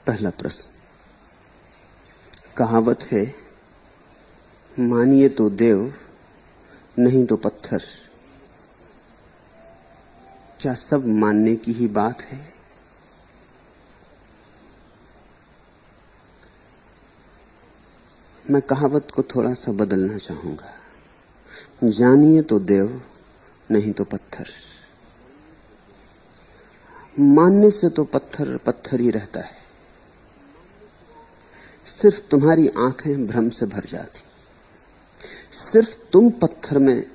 पहला प्रश्न। कहावत है, मानिए तो देव, नहीं तो पत्थर। क्या सब मानने की ही बात है? मैं कहावत को थोड़ा सा बदलना चाहूंगा। जानिए तो देव, नहीं तो पत्थर। मानने से तो पत्थर पत्थर ही रहता है। सिर्फ तुम्हारी आंखें भ्रम से भर जाती। सिर्फ तुम पत्थर में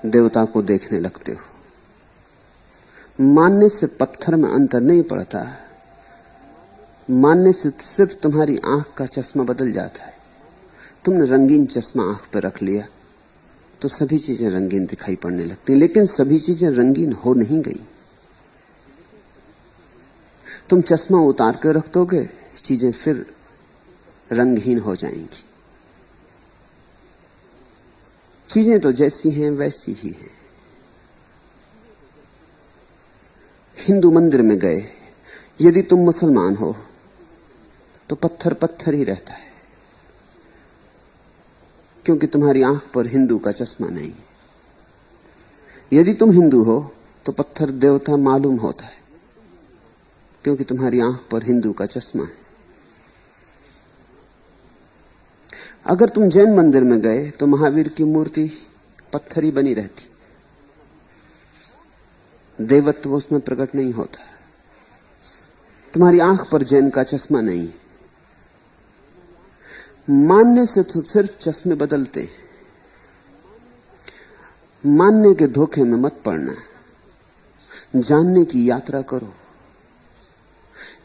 देवता को देखने लगते हो। मानने से पत्थर में अंतर नहीं पड़ता। मानने से सिर्फ तुम्हारी आंख का चश्मा बदल जाता है। तुमने रंगीन चश्मा आंख पर रख लिया तो सभी चीजें रंगीन दिखाई पड़ने लगती, लेकिन सभी चीजें रंगीन हो नहीं गई। तुम चश्मा उतार कर रख दोगे, चीजें फिर रंगहीन हो जाएंगी। चीजें तो जैसी हैं वैसी ही हैं। हिंदू मंदिर में गए, यदि तुम मुसलमान हो तो पत्थर पत्थर ही रहता है, क्योंकि तुम्हारी आंख पर हिंदू का चश्मा नहीं। यदि तुम हिंदू हो तो पत्थर देवता मालूम होता है, क्योंकि तुम्हारी आंख पर हिंदू का चश्मा है। अगर तुम जैन मंदिर में गए तो महावीर की मूर्ति पत्थर ही बनी रहती, देवत्व उसमें प्रकट नहीं होता। तुम्हारी आंख पर जैन का चश्मा नहीं। मानने से तो सिर्फ चश्मे बदलते हैं। मानने के धोखे में मत पड़ना। जानने की यात्रा करो।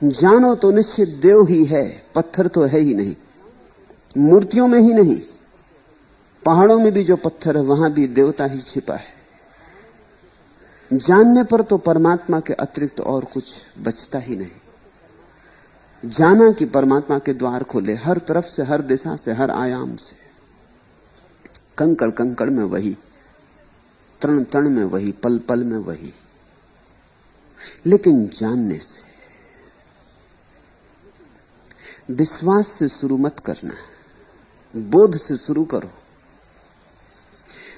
जानो तो निश्चित देव ही है, पत्थर तो है ही नहीं। मूर्तियों में ही नहीं, पहाड़ों में भी जो पत्थर है वहां भी देवता ही छिपा है। जानने पर तो परमात्मा के अतिरिक्त और कुछ बचता ही नहीं। जाना कि परमात्मा के द्वार खोले हर तरफ से, हर दिशा से, हर आयाम से। कंकड़ कंकड़ में वही, तृण तृण में वही, पल पल में वही। लेकिन जानने से, विश्वास से शुरू मत करना, बोध से शुरू करो।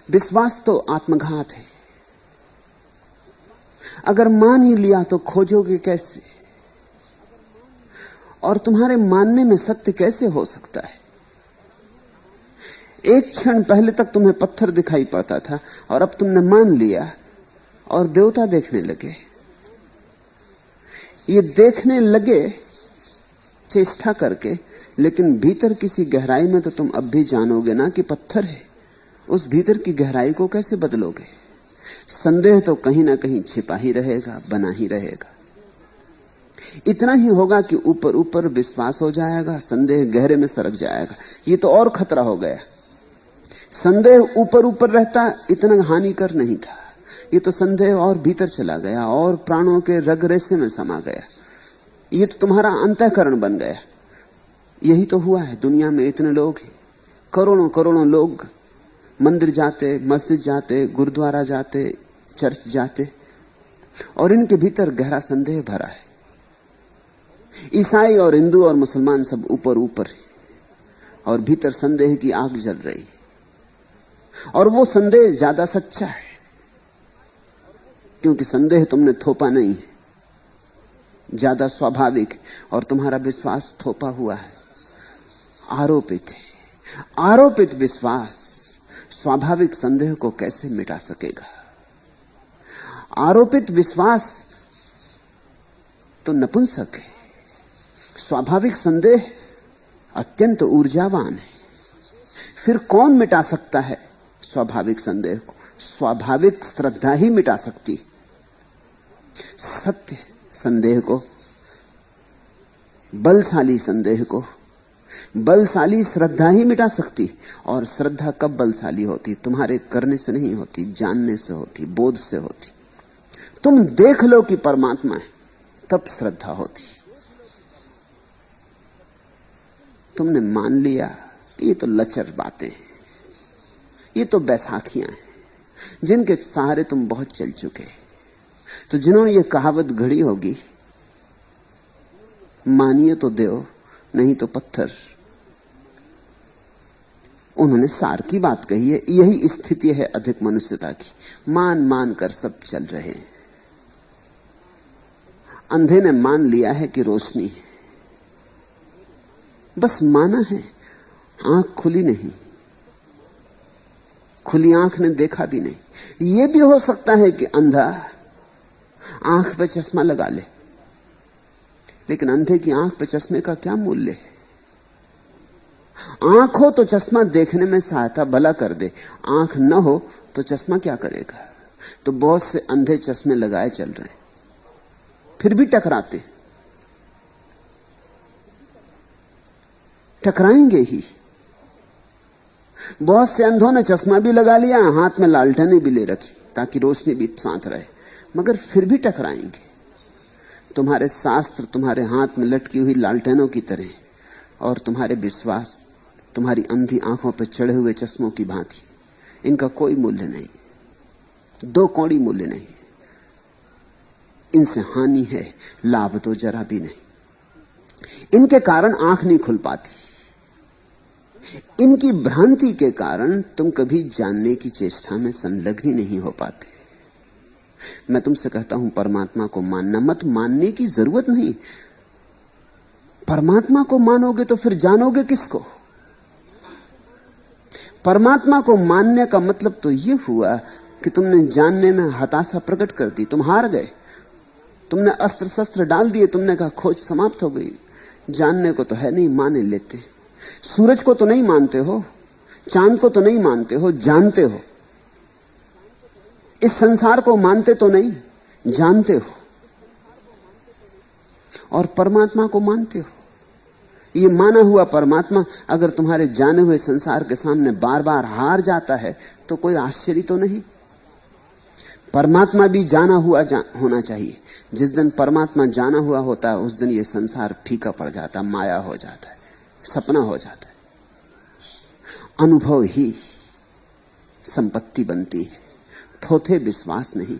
विश्वास तो आत्मघात है। अगर मान ही लिया तो खोजोगे कैसे? और तुम्हारे मानने में सत्य कैसे हो सकता है? एक क्षण पहले तक तुम्हें पत्थर दिखाई पड़ता था और अब तुमने मान लिया और देवता देखने लगे। ये देखने लगे चेष्टा करके, लेकिन भीतर किसी गहराई में तो तुम अब भी जानोगे ना कि पत्थर है। उस भीतर की गहराई को कैसे बदलोगे? संदेह तो कहीं ना कहीं छिपा ही रहेगा, बना ही रहेगा। इतना ही होगा कि ऊपर ऊपर विश्वास हो जाएगा, संदेह गहरे में सरक जाएगा। ये तो और खतरा हो गया। संदेह ऊपर ऊपर रहता इतना हानिकर नहीं था। ये तो संदेह और भीतर चला गया और प्राणों के रग रेसे में समा गया। ये तो तुम्हारा अंतःकरण बन गया। यही तो हुआ है। दुनिया में इतने लोग हैं, करोड़ों करोड़ों लोग मंदिर जाते, मस्जिद जाते, गुरुद्वारा जाते, चर्च जाते, और इनके भीतर गहरा संदेह भरा है। ईसाई और हिंदू और मुसलमान सब ऊपर ऊपर है और भीतर संदेह की आग जल रही। और वो संदेह ज्यादा सच्चा है, क्योंकि संदेह तुमने थोपा नहीं है, ज्यादा स्वाभाविक, और तुम्हारा विश्वास थोपा हुआ है, आरोपित है। आरोपित विश्वास स्वाभाविक संदेह को कैसे मिटा सकेगा? आरोपित विश्वास तो नपुंसक है। स्वाभाविक संदेह अत्यंत ऊर्जावान है। फिर कौन मिटा सकता है स्वाभाविक संदेह को? स्वाभाविक श्रद्धा ही मिटा सकती। सत्य संदेह को, बलशाली संदेह को बलशाली श्रद्धा ही मिटा सकती। और श्रद्धा कब बलशाली होती? तुम्हारे करने से नहीं होती, जानने से होती, बोध से होती। तुम देख लो कि परमात्मा है, तब श्रद्धा होती। तुमने मान लिया कि ये तो लचर बातें हैं, ये तो बैसाखियां हैं, जिनके सहारे तुम बहुत चल चुके। तो जिन्होंने ये कहावत घड़ी होगी मानिए तो देव, नहीं तो पत्थर। उन्होंने सार की बात कही है। यही स्थिति है अधिक मनुष्यता की। मान मान कर सब चल रहे हैं। अंधे ने मान लिया है कि रोशनी है, बस माना है, आंख खुली नहीं। खुली आंख ने देखा भी नहीं। यह भी हो सकता है कि अंधा आंख पे चश्मा लगा ले, लेकिन अंधे की आंख पे चश्मे का क्या मूल्य है? आंख हो तो चश्मा देखने में सहायता भला कर दे, आंख न हो तो चश्मा क्या करेगा? तो बहुत से अंधे चश्मे लगाए चल रहे हैं, फिर भी टकराएंगे ही। बहुत से अंधों ने चश्मा भी लगा लिया, हाथ में लालटेनें भी ले रखी ताकि रोशनी भी साथ रहे, मगर फिर भी टकराएंगे। तुम्हारे शास्त्र तुम्हारे हाथ में लटकी हुई लालटेनों की तरह, और तुम्हारे विश्वास तुम्हारी अंधी आंखों पर चढ़े हुए चश्मों की भांति। इनका कोई मूल्य नहीं, दो कौड़ी मूल्य नहीं। इनसे हानि है, लाभ तो जरा भी नहीं। इनके कारण आंख नहीं खुल पाती। इनकी भ्रांति के कारण तुम कभी जानने की चेष्टा में संलग्न ही नहीं हो पाते। मैं तुमसे कहता हूं, परमात्मा को मानना मत। मानने की जरूरत नहीं। परमात्मा को मानोगे तो फिर जानोगे किसको? परमात्मा को मानने का मतलब तो यह हुआ कि तुमने जानने में हताशा प्रकट कर दी, तुम हार गए। तुमने अस्त्र शस्त्र डाल दिए, तुमने कहा खोज समाप्त हो गई। जानने को तो है नहीं, माने लेते। सूरज को तो नहीं मानते हो, चांद को तो नहीं मानते हो, जानते हो। इस संसार को मानते तो नहीं, जानते हो। और परमात्मा को मानते हो। ये माना हुआ परमात्मा अगर तुम्हारे जाने हुए संसार के सामने बार बार हार जाता है तो कोई आश्चर्य तो नहीं। परमात्मा भी जाना हुआ होना चाहिए। जिस दिन परमात्मा जाना हुआ होता है उस दिन ये संसार फीका पड़ जाता, माया हो जाता है, सपना हो जाता है। अनुभव ही संपत्ति बनती है, थोथे विश्वास नहीं।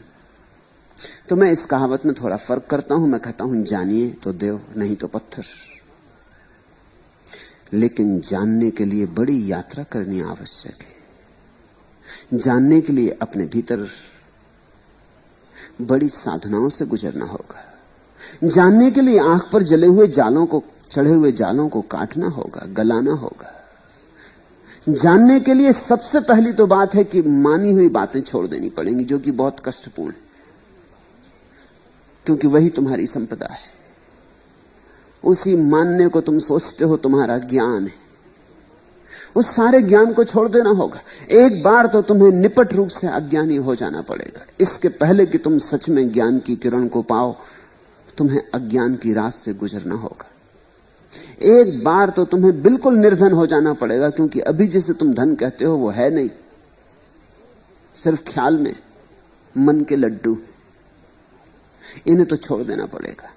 तो मैं इस कहावत में थोड़ा फर्क करता हूं। मैं कहता हूं जानिए तो देव, नहीं तो पत्थर। लेकिन जानने के लिए बड़ी यात्रा करनी आवश्यक है। जानने के लिए अपने भीतर बड़ी साधनाओं से गुजरना होगा। जानने के लिए आंख पर जले हुए जालों को, चढ़े हुए जालों को काटना होगा, गलाना होगा। जानने के लिए सबसे पहली तो बात है कि मानी हुई बातें छोड़ देनी पड़ेंगी, जो कि बहुत कष्टपूर्ण है, क्योंकि वही तुम्हारी संपदा है। उसी मानने को तुम सोचते हो तुम्हारा ज्ञान है, उस सारे ज्ञान को छोड़ देना होगा। एक बार तो तुम्हें निपट रूप से अज्ञानी हो जाना पड़ेगा। इसके पहले कि तुम सच में ज्ञान की किरण को पाओ, तुम्हें अज्ञान की रात से गुजरना होगा। एक बार तो तुम्हें बिल्कुल निर्धन हो जाना पड़ेगा, क्योंकि अभी जिसे तुम धन कहते हो वो है नहीं, सिर्फ ख्याल में, मन के लड्डू। इन्हें तो छोड़ देना पड़ेगा।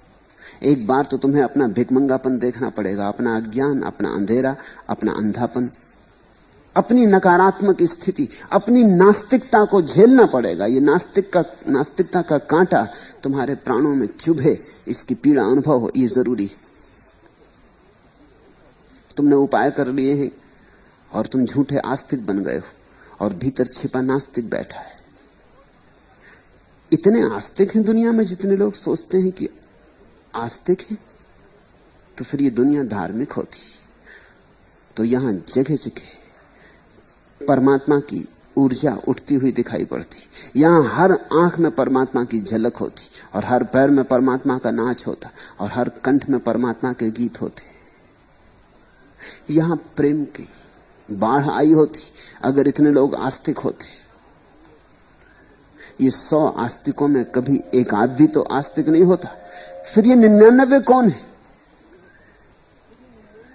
एक बार तो तुम्हें अपना भिखमंगापन देखना पड़ेगा, अपना अज्ञान, अपना अंधेरा, अपना अंधापन, अपनी नकारात्मक स्थिति, अपनी नास्तिकता को झेलना पड़ेगा। ये नास्तिकता का कांटा तुम्हारे प्राणों में चुभे, इसकी पीड़ा अनुभव हो, ये जरूरी है। तुमने उपाय कर लिए हैं और तुम झूठे आस्तिक बन गए हो, और भीतर छिपा नास्तिक बैठा है। इतने आस्तिक हैं दुनिया में, जितने लोग सोचते हैं कि आस्तिक हैं, तो फिर ये दुनिया धार्मिक होती। तो यहां जगह जगह परमात्मा की ऊर्जा उठती हुई दिखाई पड़ती। यहां हर आंख में परमात्मा की झलक होती, और हर पैर में परमात्मा का नाच होता, और हर कंठ में परमात्मा के गीत होते। यहां प्रेम की बाढ़ आई होती अगर इतने लोग आस्तिक होते। ये 100 आस्तिकों में कभी एक आदमी तो आस्तिक नहीं होता, फिर ये 99 कौन है?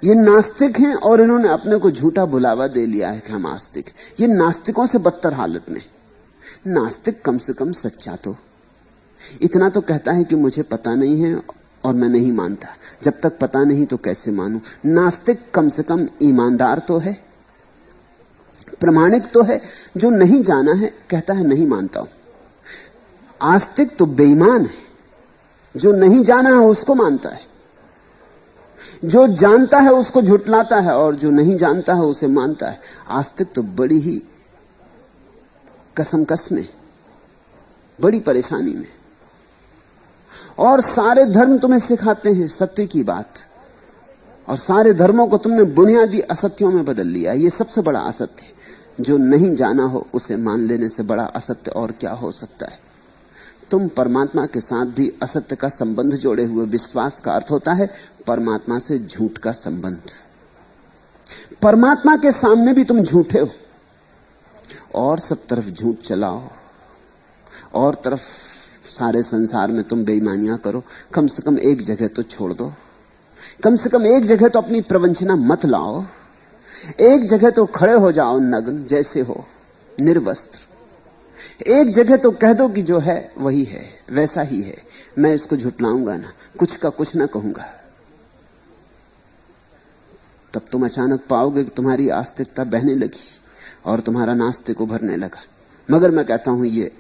ये नास्तिक हैं और इन्होंने अपने को झूठा बुलावा दे लिया है कि हम आस्तिक। ये नास्तिकों से बदतर हालत में। नास्तिक कम से कम सच्चा तो इतना तो कहता है कि मुझे पता नहीं है और मैं नहीं मानता। जब तक पता नहीं तो कैसे मानूं? नास्तिक कम से कम ईमानदार तो है, प्रामाणिक तो है। जो नहीं जाना है कहता है नहीं मानता हूं। आस्तिक तो बेईमान है, जो नहीं जाना है उसको मानता है। जो जानता है उसको झुटलाता है और जो नहीं जानता है उसे मानता है। आस्तिक तो बड़ी ही कसमकस में, बड़ी परेशानी में। और सारे धर्म तुम्हें सिखाते हैं सत्य की बात, और सारे धर्मों को तुमने बुनियादी असत्यों में बदल लिया। ये सबसे बड़ा असत्य है। जो नहीं जाना हो उसे मान लेने से बड़ा असत्य और क्या हो सकता है। तुम परमात्मा के साथ भी असत्य का संबंध जोड़े हुए। विश्वास का अर्थ होता है परमात्मा से झूठ का संबंध। परमात्मा के सामने भी तुम झूठे हो, और सब तरफ झूठ चलाओ, और तरफ सारे संसार में तुम बेईमानियां करो। कम से कम एक जगह तो छोड़ दो, कम से कम एक जगह तो अपनी प्रवंचना मत लाओ। एक जगह तो खड़े हो जाओ नग्न जैसे हो, निर्वस्त्र। एक जगह तो कह दो कि जो है वही है, वैसा ही है, मैं इसको झुटलाऊंगा ना, कुछ का कुछ ना कहूंगा। तब तुम अचानक पाओगे कि तुम्हारी आस्तिकता बहने लगी और तुम्हारा नास्तिक उभरने लगा। मगर मैं कहता हूं ये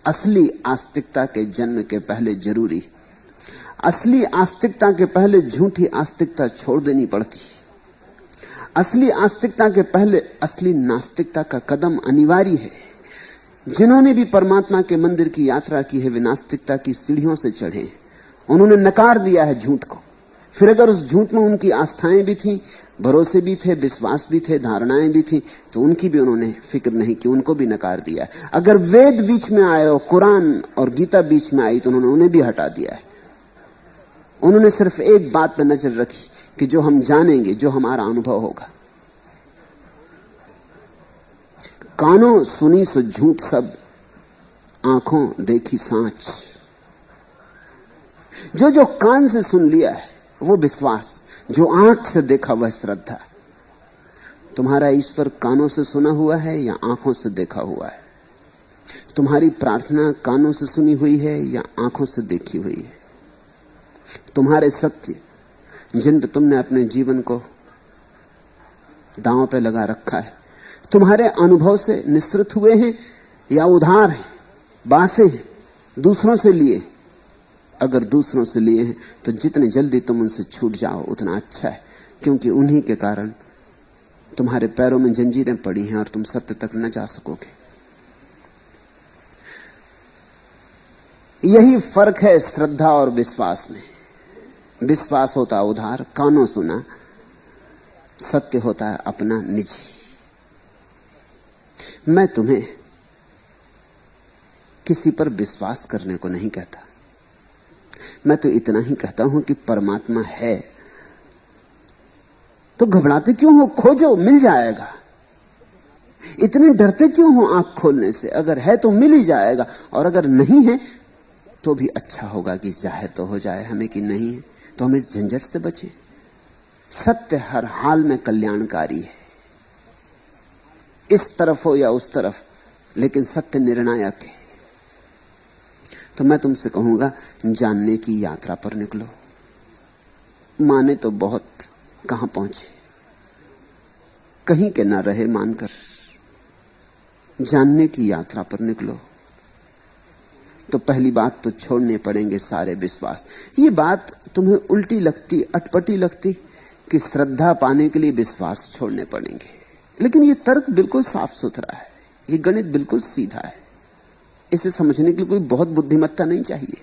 असली आस्तिकता के जन्म के पहले जरूरी। असली आस्तिकता के पहले झूठी आस्तिकता छोड़ देनी पड़ती। असली आस्तिकता के पहले असली नास्तिकता का कदम अनिवार्य है। जिन्होंने भी परमात्मा के मंदिर की यात्रा की है वे नास्तिकता की सीढ़ियों से चढ़े। उन्होंने नकार दिया है झूठ को। फिर अगर उस झूठ में उनकी आस्थाएं भी थी, भरोसे भी थे, विश्वास भी थे, धारणाएं भी थी, तो उनकी भी उन्होंने फिक्र नहीं की, उनको भी नकार दिया है। अगर वेद बीच में आए और कुरान और गीता बीच में आई तो उन्होंने उन्हें भी हटा दिया है। उन्होंने सिर्फ एक बात पर नजर रखी कि जो हम जानेंगे, जो हमारा अनुभव होगा। कानों सुनी सो झूठ सब, आंखों देखी सांच। जो जो कान से सुन लिया है वो विश्वास, जो आंख से देखा वह श्रद्धा। तुम्हारा ईश्वर कानों से सुना हुआ है या आंखों से देखा हुआ है? तुम्हारी प्रार्थना कानों से सुनी हुई है या आंखों से देखी हुई है? तुम्हारे सत्य जिन पर तुमने अपने जीवन को दांव पे लगा रखा है, तुम्हारे अनुभव से निश्चित हुए हैं या उधार हैं, बासे हैं, दूसरों से लिए? अगर दूसरों से लिए हैं तो जितने जल्दी तुम उनसे छूट जाओ उतना अच्छा है, क्योंकि उन्हीं के कारण तुम्हारे पैरों में जंजीरें पड़ी हैं और तुम सत्य तक न जा सकोगे। यही फर्क है श्रद्धा और विश्वास में। विश्वास होता उधार, कानों सुना। सत्य होता है अपना, निजी। मैं तुम्हें किसी पर विश्वास करने को नहीं कहता। मैं तो इतना ही कहता हूं कि परमात्मा है तो घबराते क्यों हो? खोजो, मिल जाएगा। इतने डरते क्यों हो आंख खोलने से? अगर है तो मिल ही जाएगा, और अगर नहीं है तो भी अच्छा होगा कि चाहे तो हो जाए, हमें कि नहीं है तो हम इस झंझट से बचें। सत्य हर हाल में कल्याणकारी है, इस तरफ हो या उस तरफ, लेकिन सत्य निर्णायक है। तो मैं तुमसे कहूंगा, जानने की यात्रा पर निकलो। माने तो बहुत, कहां पहुंचे, कहीं के ना रहे मानकर। जानने की यात्रा पर निकलो तो पहली बात तो छोड़ने पड़ेंगे सारे विश्वास। ये बात तुम्हें उल्टी लगती, अटपटी लगती कि श्रद्धा पाने के लिए विश्वास छोड़ने पड़ेंगे, लेकिन ये तर्क बिल्कुल साफ सुथरा है, ये गणित बिल्कुल सीधा है। इसे समझने के लिए कोई बहुत बुद्धिमत्ता नहीं चाहिए।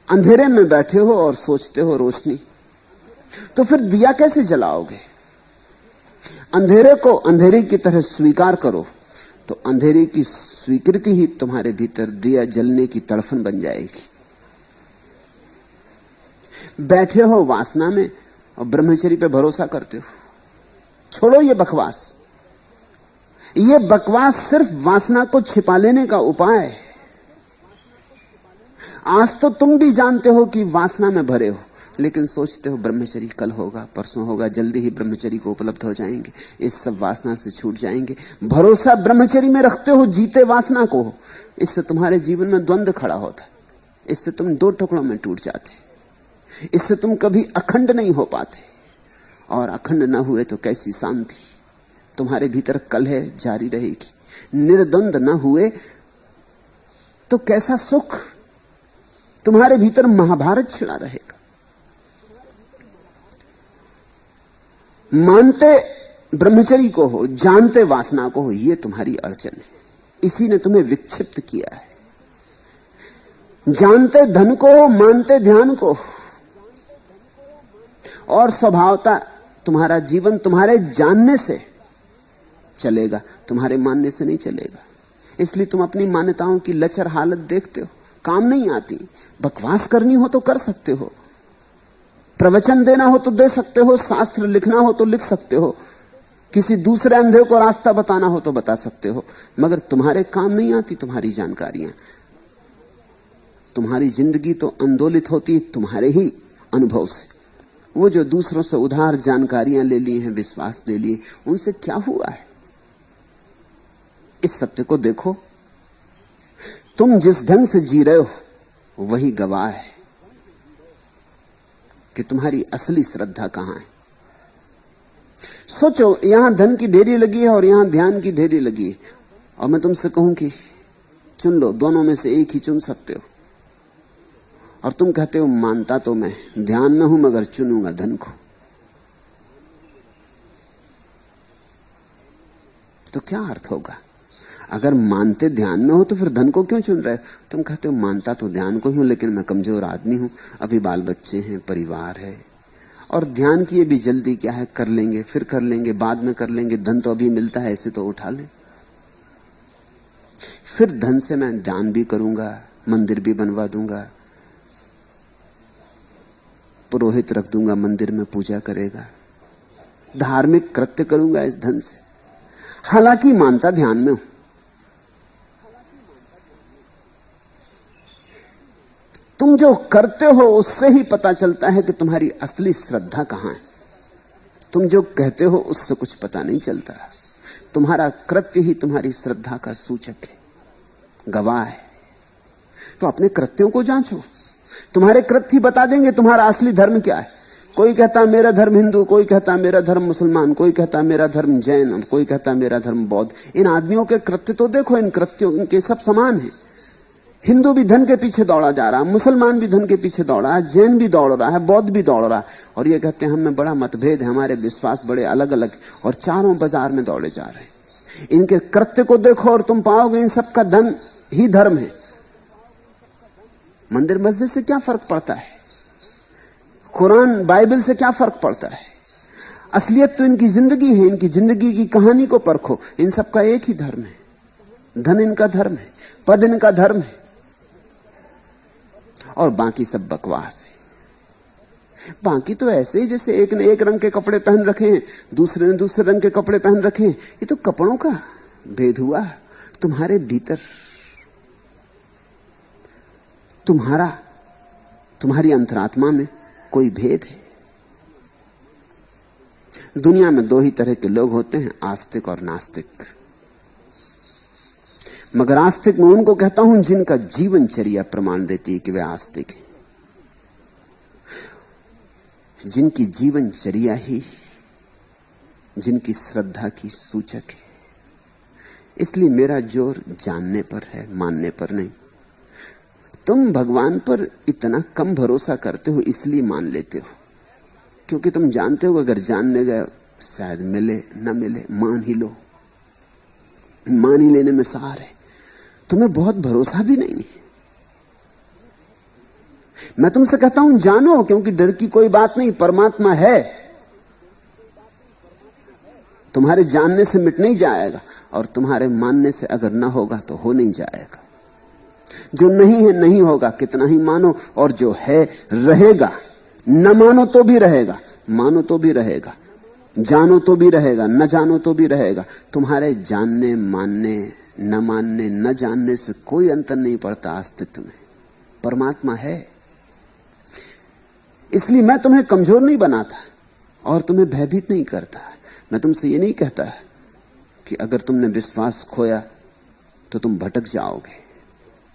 अंधेरे में बैठे हो और सोचते हो रोशनी, तो फिर दिया कैसे जलाओगे? अंधेरे को अंधेरे की तरह स्वीकार करो तो अंधेरे की स्वीकृति ही तुम्हारे भीतर दिया जलने की तड़फन बन जाएगी। बैठे हो वासना में और ब्रह्मचर्य पे भरोसा करते हो। छोड़ो ये बकवास। ये बकवास सिर्फ वासना को छिपा लेने का उपाय है। आज तो तुम भी जानते हो कि वासना में भरे हो, लेकिन सोचते हो ब्रह्मचर्य कल होगा, परसों होगा, जल्दी ही ब्रह्मचर्य को उपलब्ध हो जाएंगे, इस सब वासना से छूट जाएंगे। भरोसा ब्रह्मचर्य में रखते हो, जीते वासना को हो। इससे तुम्हारे जीवन में द्वंद्व खड़ा होता, इससे तुम दो टुकड़ों में टूट जाते, इससे तुम कभी अखंड नहीं हो पाते। और अखंड न हुए तो कैसी शांति तुम्हारे भीतर कलह जारी रहेगी। निर्द्वंद न हुए तो कैसा सुख। तुम्हारे भीतर महाभारत छिड़ा रहेगा। मानते ब्रह्मचरी को हो, जानते वासना को हो, यह तुम्हारी अड़चन है। इसी ने तुम्हें विक्षिप्त किया है। जानते धन को हो, मानते ध्यान को, और स्वभावता तुम्हारा जीवन तुम्हारे जानने से चलेगा, तुम्हारे मानने से नहीं चलेगा। इसलिए तुम अपनी मान्यताओं की लचर हालत देखते हो, काम नहीं आती। बकवास करनी हो तो कर सकते हो, प्रवचन देना हो तो दे सकते हो, शास्त्र लिखना हो तो लिख सकते हो, किसी दूसरे अंधे को रास्ता बताना हो तो बता सकते हो, मगर तुम्हारे काम नहीं आती तुम्हारी जानकारियां। तुम्हारी जिंदगी तो आंदोलित होती है तुम्हारे ही अनुभव से। वो जो दूसरों से उधार जानकारियां ले ली हैं, विश्वास ले लिए, उनसे क्या हुआ है? इस सत्य को देखो, तुम जिस ढंग से जी रहे हो वही गवाह है कि तुम्हारी असली श्रद्धा कहां है। सोचो, यहां धन की ढेरी लगी है और यहां ध्यान की ढेरी लगी है, और मैं तुमसे कहूं कि चुन लो, दोनों में से एक ही चुन सकते हो, और तुम कहते हो मानता तो मैं ध्यान में हूं मगर चुनूंगा धन को, तो क्या अर्थ होगा? अगर मानते ध्यान में हो तो फिर धन को क्यों चुन रहे हो? तुम कहते हो मानता तो ध्यान को ही हूं, लेकिन मैं कमजोर आदमी हूं, अभी बाल बच्चे हैं, परिवार है, और ध्यान की ये भी जल्दी क्या है, कर लेंगे, फिर कर लेंगे, बाद में कर लेंगे, धन तो अभी मिलता है, इसे तो उठा ले। फिर धन से मैं ध्यान भी करूंगा, मंदिर भी बनवा दूंगा, पुरोहित रख दूंगा, मंदिर में पूजा करेगा, धार्मिक कृत्य करूंगा इस धन से, हालांकि मानता ध्यान में हूं। तुम जो करते हो उससे ही पता चलता है कि तुम्हारी असली श्रद्धा कहां है। तुम जो कहते हो उससे कुछ पता नहीं चलता। तुम्हारा कृत्य ही तुम्हारी श्रद्धा का सूचक है, गवाह है। तो अपने कृत्यों को जांचो, तुम्हारे कृत्य ही बता देंगे तुम्हारा असली धर्म क्या है। कोई कहता मेरा धर्म हिंदू, कोई कहता मेरा धर्म मुसलमान, कोई कहता मेरा धर्म जैन, कोई कहता मेरा धर्म बौद्ध। इन आदमियों के कृत्य तो देखो, इन कृत्यों के सब समान हैं। हिंदू भी धन के पीछे दौड़ा जा रहा है, मुसलमान भी धन के पीछे दौड़ा है, जैन भी दौड़ रहा है, बौद्ध भी दौड़ रहा है, और ये कहते हैं हमें बड़ा मतभेद है, हमारे विश्वास बड़े अलग अलग, और चारों बाजार में दौड़े जा रहे हैं। इनके कृत्य को देखो और तुम पाओगे इन सबका धन ही धर्म है। मंदिर मस्जिद से क्या फर्क पड़ता है? कुरान बाइबल से क्या फर्क पड़ता है? असलियत तो इनकी जिंदगी है, इनकी जिंदगी की कहानी को परखो। इन सबका एक ही धर्म है, धन इनका धर्म है, पद इनका धर्म है, और बाकी सब बकवास है। बाकी तो ऐसे ही जैसे एक ने एक रंग के कपड़े पहन रखे हैं, दूसरे ने दूसरे रंग के कपड़े पहन रखे हैं। ये तो कपड़ों का भेद हुआ। तुम्हारे भीतर तुम्हारी अंतरात्मा में कोई भेद है। दुनिया में दो ही तरह के लोग होते हैं, आस्तिक और नास्तिक। मगर आस्तिक मैं उनको कहता हूं जिनका जीवनचर्या प्रमाण देती है कि वे आस्तिक हैं, जिनकी जीवनचर्या ही जिनकी श्रद्धा की सूचक है। इसलिए मेरा जोर जानने पर है, मानने पर नहीं। तुम भगवान पर इतना कम भरोसा करते हो इसलिए मान लेते हो, क्योंकि तुम जानते हो अगर जानने गए शायद मिले न मिले, मान ही लो। मान ही लेने में सार है, तुम्हें बहुत भरोसा भी नहीं है। मैं तुमसे कहता हूं जानो, क्योंकि डर की कोई बात नहीं, परमात्मा है, तुम्हारे जानने से मिट नहीं जाएगा, और तुम्हारे मानने से अगर ना होगा तो हो नहीं जाएगा। जो नहीं है नहीं होगा, कितना ही मानो, और जो है रहेगा। न मानो तो भी रहेगा, मानो तो भी रहेगा, जानो तो भी रहेगा, न जानो तो भी रहेगा। तुम्हारे जानने, मानने, न मानने, न जानने से कोई अंतर नहीं पड़ता अस्तित्व में। परमात्मा है। इसलिए मैं तुम्हें कमजोर नहीं बनाता और तुम्हें भयभीत नहीं करता। मैं तुमसे ये नहीं कहता कि अगर तुमने विश्वास खोया तो तुम भटक जाओगे।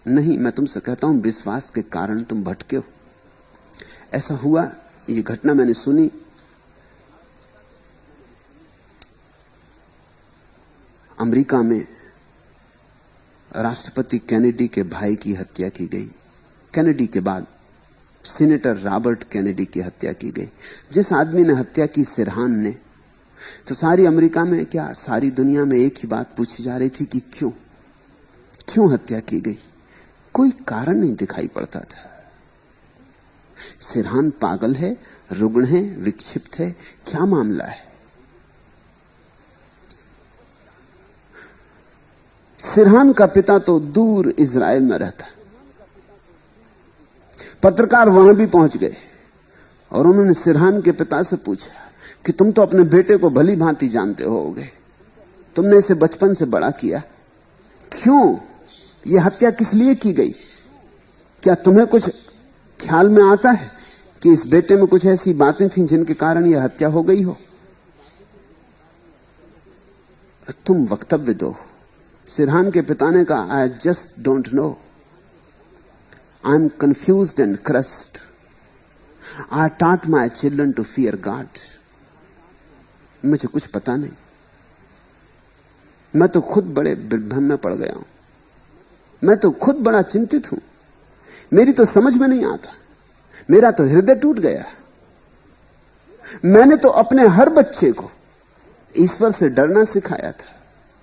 नहीं, मैं तुमसे कहता हूं विश्वास के कारण तुम भटके हो। ऐसा हुआ, ये घटना मैंने सुनी। अमेरिका में राष्ट्रपति कैनेडी के भाई की हत्या की गई कैनेडी के बाद सीनेटर रॉबर्ट कैनेडी की हत्या की गई। जिस आदमी ने हत्या की, सिरहान ने, तो सारी अमेरिका में, क्या सारी दुनिया में एक ही बात पूछी जा रही थी कि क्यों हत्या की गई। कोई कारण नहीं दिखाई पड़ता था। सिरहान पागल है, रुग्ण है, विक्षिप्त है, क्या मामला है? सिरहान का पिता तो दूर इजराइल में रहता। पत्रकार वहां भी पहुंच गए और उन्होंने सिरहान के पिता से पूछा कि तुम तो अपने बेटे को भली भांति जानते होगे, तुमने इसे बचपन से बड़ा किया, क्यों यह हत्या किस लिए की गई? क्या तुम्हें कुछ ख्याल में आता है कि इस बेटे में कुछ ऐसी बातें थीं जिनके कारण यह हत्या हो गई हो? तुम वक्तव्य दो। सिरहान के पिता ने कहा, I just don't know, I am confused and crushed, I taught my children to fear God. मुझे कुछ पता नहीं, मैं तो खुद बड़े बिरभ्रम में पड़ गया हूं, मैं तो खुद बड़ा चिंतित हूं, मेरी तो समझ में नहीं आता, मेरा तो हृदय टूट गया। मैंने तो अपने हर बच्चे को ईश्वर से डरना सिखाया था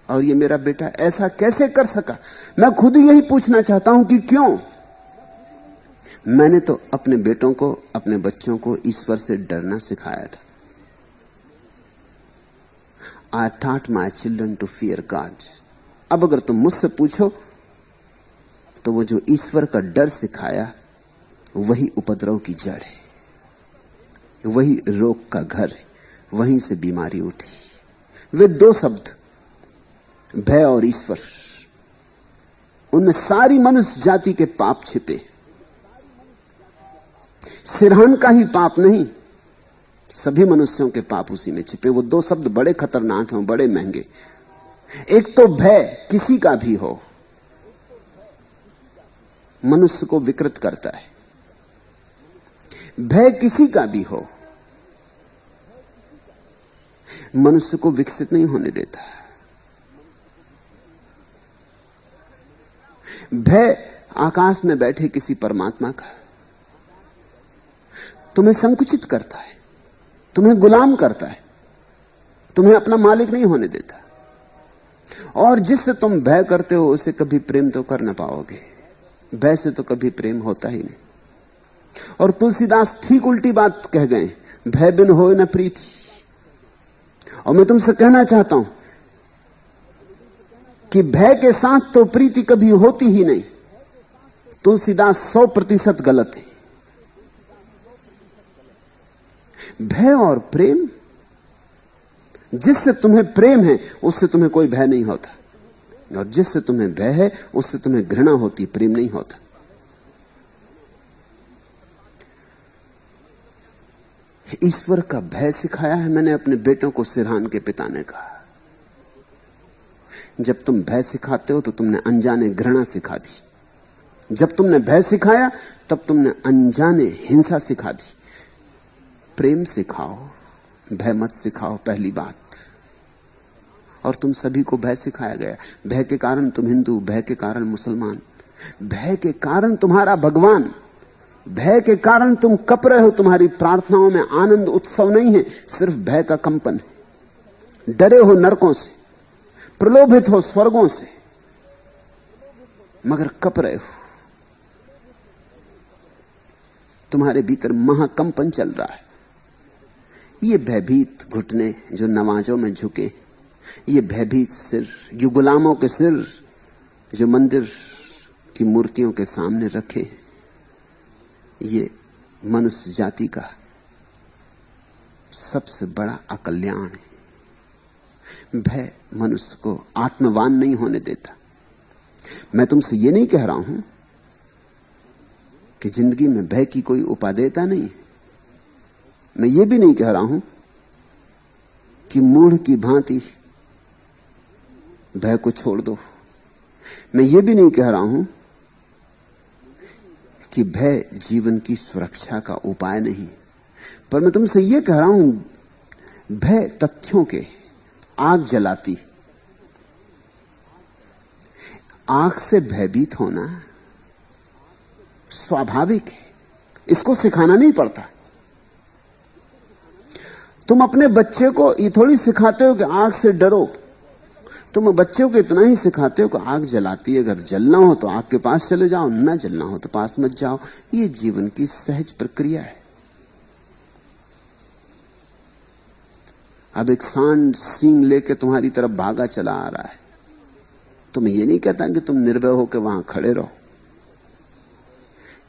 और ये मेरा बेटा ऐसा कैसे कर सका? मैं खुद यही पूछना चाहता हूं कि क्यों? मैंने तो अपने बेटों को, अपने बच्चों को ईश्वर से डरना सिखाया था। I taught my children to fear God. अब अगर तुम मुझसे पूछो तो वो जो ईश्वर का डर सिखाया वही उपद्रव की जड़ है, वही रोग का घर है, वहीं से बीमारी उठी। वे दो शब्द, भय और ईश्वर, उनमें सारी मनुष्य जाति के पाप छिपे। सिरहान का ही पाप नहीं, सभी मनुष्यों के पाप उसी में छिपे। वो दो शब्द बड़े खतरनाक हैं, बड़े महंगे। एक तो भय, किसी का भी हो, मनुष्य को विकृत करता है। भय किसी का भी हो, मनुष्य को विकसित नहीं होने देता। भय आकाश में बैठे किसी परमात्मा का तुम्हें संकुचित करता है, तुम्हें गुलाम करता है, तुम्हें अपना मालिक नहीं होने देता। और जिससे तुम भय करते हो उसे कभी प्रेम तो कर ना पाओगे, भय से तो कभी प्रेम होता ही नहीं। और तुलसीदास ठीक उल्टी बात कह गए, भय बिन होए न प्रीति। और मैं तुमसे कहना चाहता हूं कि भय के साथ तो प्रीति कभी होती ही नहीं। तुलसीदास 100% गलत है। भय और प्रेम, जिससे तुम्हें प्रेम है उससे तुम्हें कोई भय नहीं होता, और जिससे तुम्हें भय है उससे तुम्हें घृणा होती, प्रेम नहीं होता। ईश्वर का भय सिखाया है मैंने अपने बेटों को, सिरहान के पिता ने कहा। जब तुम भय सिखाते हो तो तुमने अनजाने घृणा सिखा दी। जब तुमने भय सिखाया तब तुमने अनजाने हिंसा सिखा दी। प्रेम सिखाओ, भय मत सिखाओ, पहली बात। और तुम सभी को भय सिखाया गया। भय के कारण तुम हिंदू, भय के कारण मुसलमान, भय के कारण तुम्हारा भगवान, भय के कारण तुम कप रहे हो। तुम्हारी प्रार्थनाओं में आनंद उत्सव नहीं है, सिर्फ भय का कंपन है। डरे हो नरकों से, प्रलोभित हो स्वर्गों से, मगर कप रहे हो। तुम्हारे भीतर महाकंपन चल रहा है। ये भयभीत घुटने जो नमाजों में झुके, ये भयभीत सिर, ये गुलामों के सिर जो मंदिर की मूर्तियों के सामने रखे, ये मनुष्य जाति का सबसे बड़ा अकल्याण है। भय मनुष्य को आत्मवान नहीं होने देता। मैं तुमसे ये नहीं कह रहा हूं कि जिंदगी में भय की कोई उपादेयता नहीं है। मैं ये भी नहीं कह रहा हूं कि मूढ़ की भांति भय को छोड़ दो। मैं ये भी नहीं कह रहा हूं कि भय जीवन की सुरक्षा का उपाय नहीं। पर मैं तुमसे ये कह रहा हूं, भय तथ्यों के आग जलाती। आग से भयभीत होना स्वाभाविक है, इसको सिखाना नहीं पड़ता। तुम अपने बच्चे को ये थोड़ी सिखाते हो कि आग से डरो, तुम बच्चों को इतना ही सिखाते हो कि आग जलाती है, अगर जलना हो तो आग के पास चले जाओ, ना जलना हो तो पास मत जाओ। ये जीवन की सहज प्रक्रिया है। अब एक सांड सींग लेके तुम्हारी तरफ भागा चला आ रहा है, तो मैं ये नहीं कहता कि तुम निर्भय होकर वहां खड़े रहो,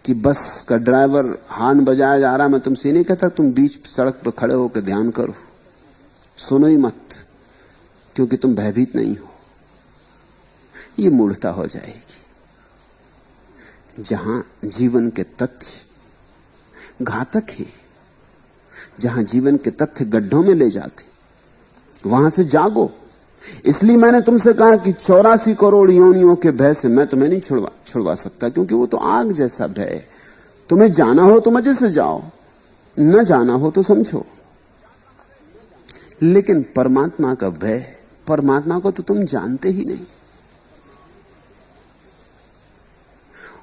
कि बस का ड्राइवर हार्न बजाया जा रहा है, मैं तुमसे ये नहीं कहता तुम बीच सड़क पर खड़े होकर ध्यान करो, सुनो ही मत, क्योंकि तुम भयभीत नहीं हो। ये मूढ़ता हो जाएगी। जहां जीवन के तथ्य घातक हैं, जहां जीवन के तथ्य गड्ढों में ले जाते, वहां से जागो। इसलिए मैंने तुमसे कहा कि 84 करोड़ योनियों के भय से मैं तुम्हें नहीं छुड़वा सकता, क्योंकि वो तो आग जैसा भय है। तुम्हें जाना हो तो मजे से जाओ, न जाना हो तो समझो। लेकिन परमात्मा का भय, परमात्मा को तो तुम जानते ही नहीं।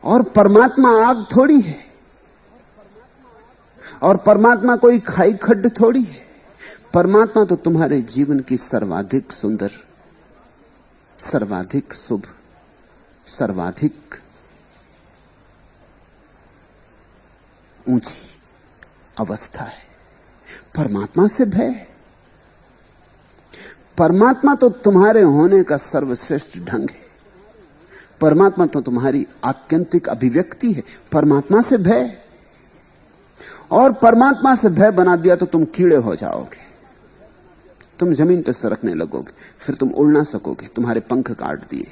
और परमात्मा आग थोड़ी है, और परमात्मा कोई खाई खड्ड थोड़ी है। परमात्मा तो तुम्हारे जीवन की सर्वाधिक सुंदर, सर्वाधिक शुभ, सर्वाधिक ऊंची अवस्था है। परमात्मा से भय, परमात्मा तो तुम्हारे होने का सर्वश्रेष्ठ ढंग है। परमात्मा तो तुम्हारी आत्यंतिक अभिव्यक्ति है। परमात्मा से भय, और परमात्मा से भय बना दिया तो तुम कीड़े हो जाओगे, तुम जमीन पर सरकने लगोगे, फिर तुम उड़ ना सकोगे, तुम्हारे पंख काट दिए।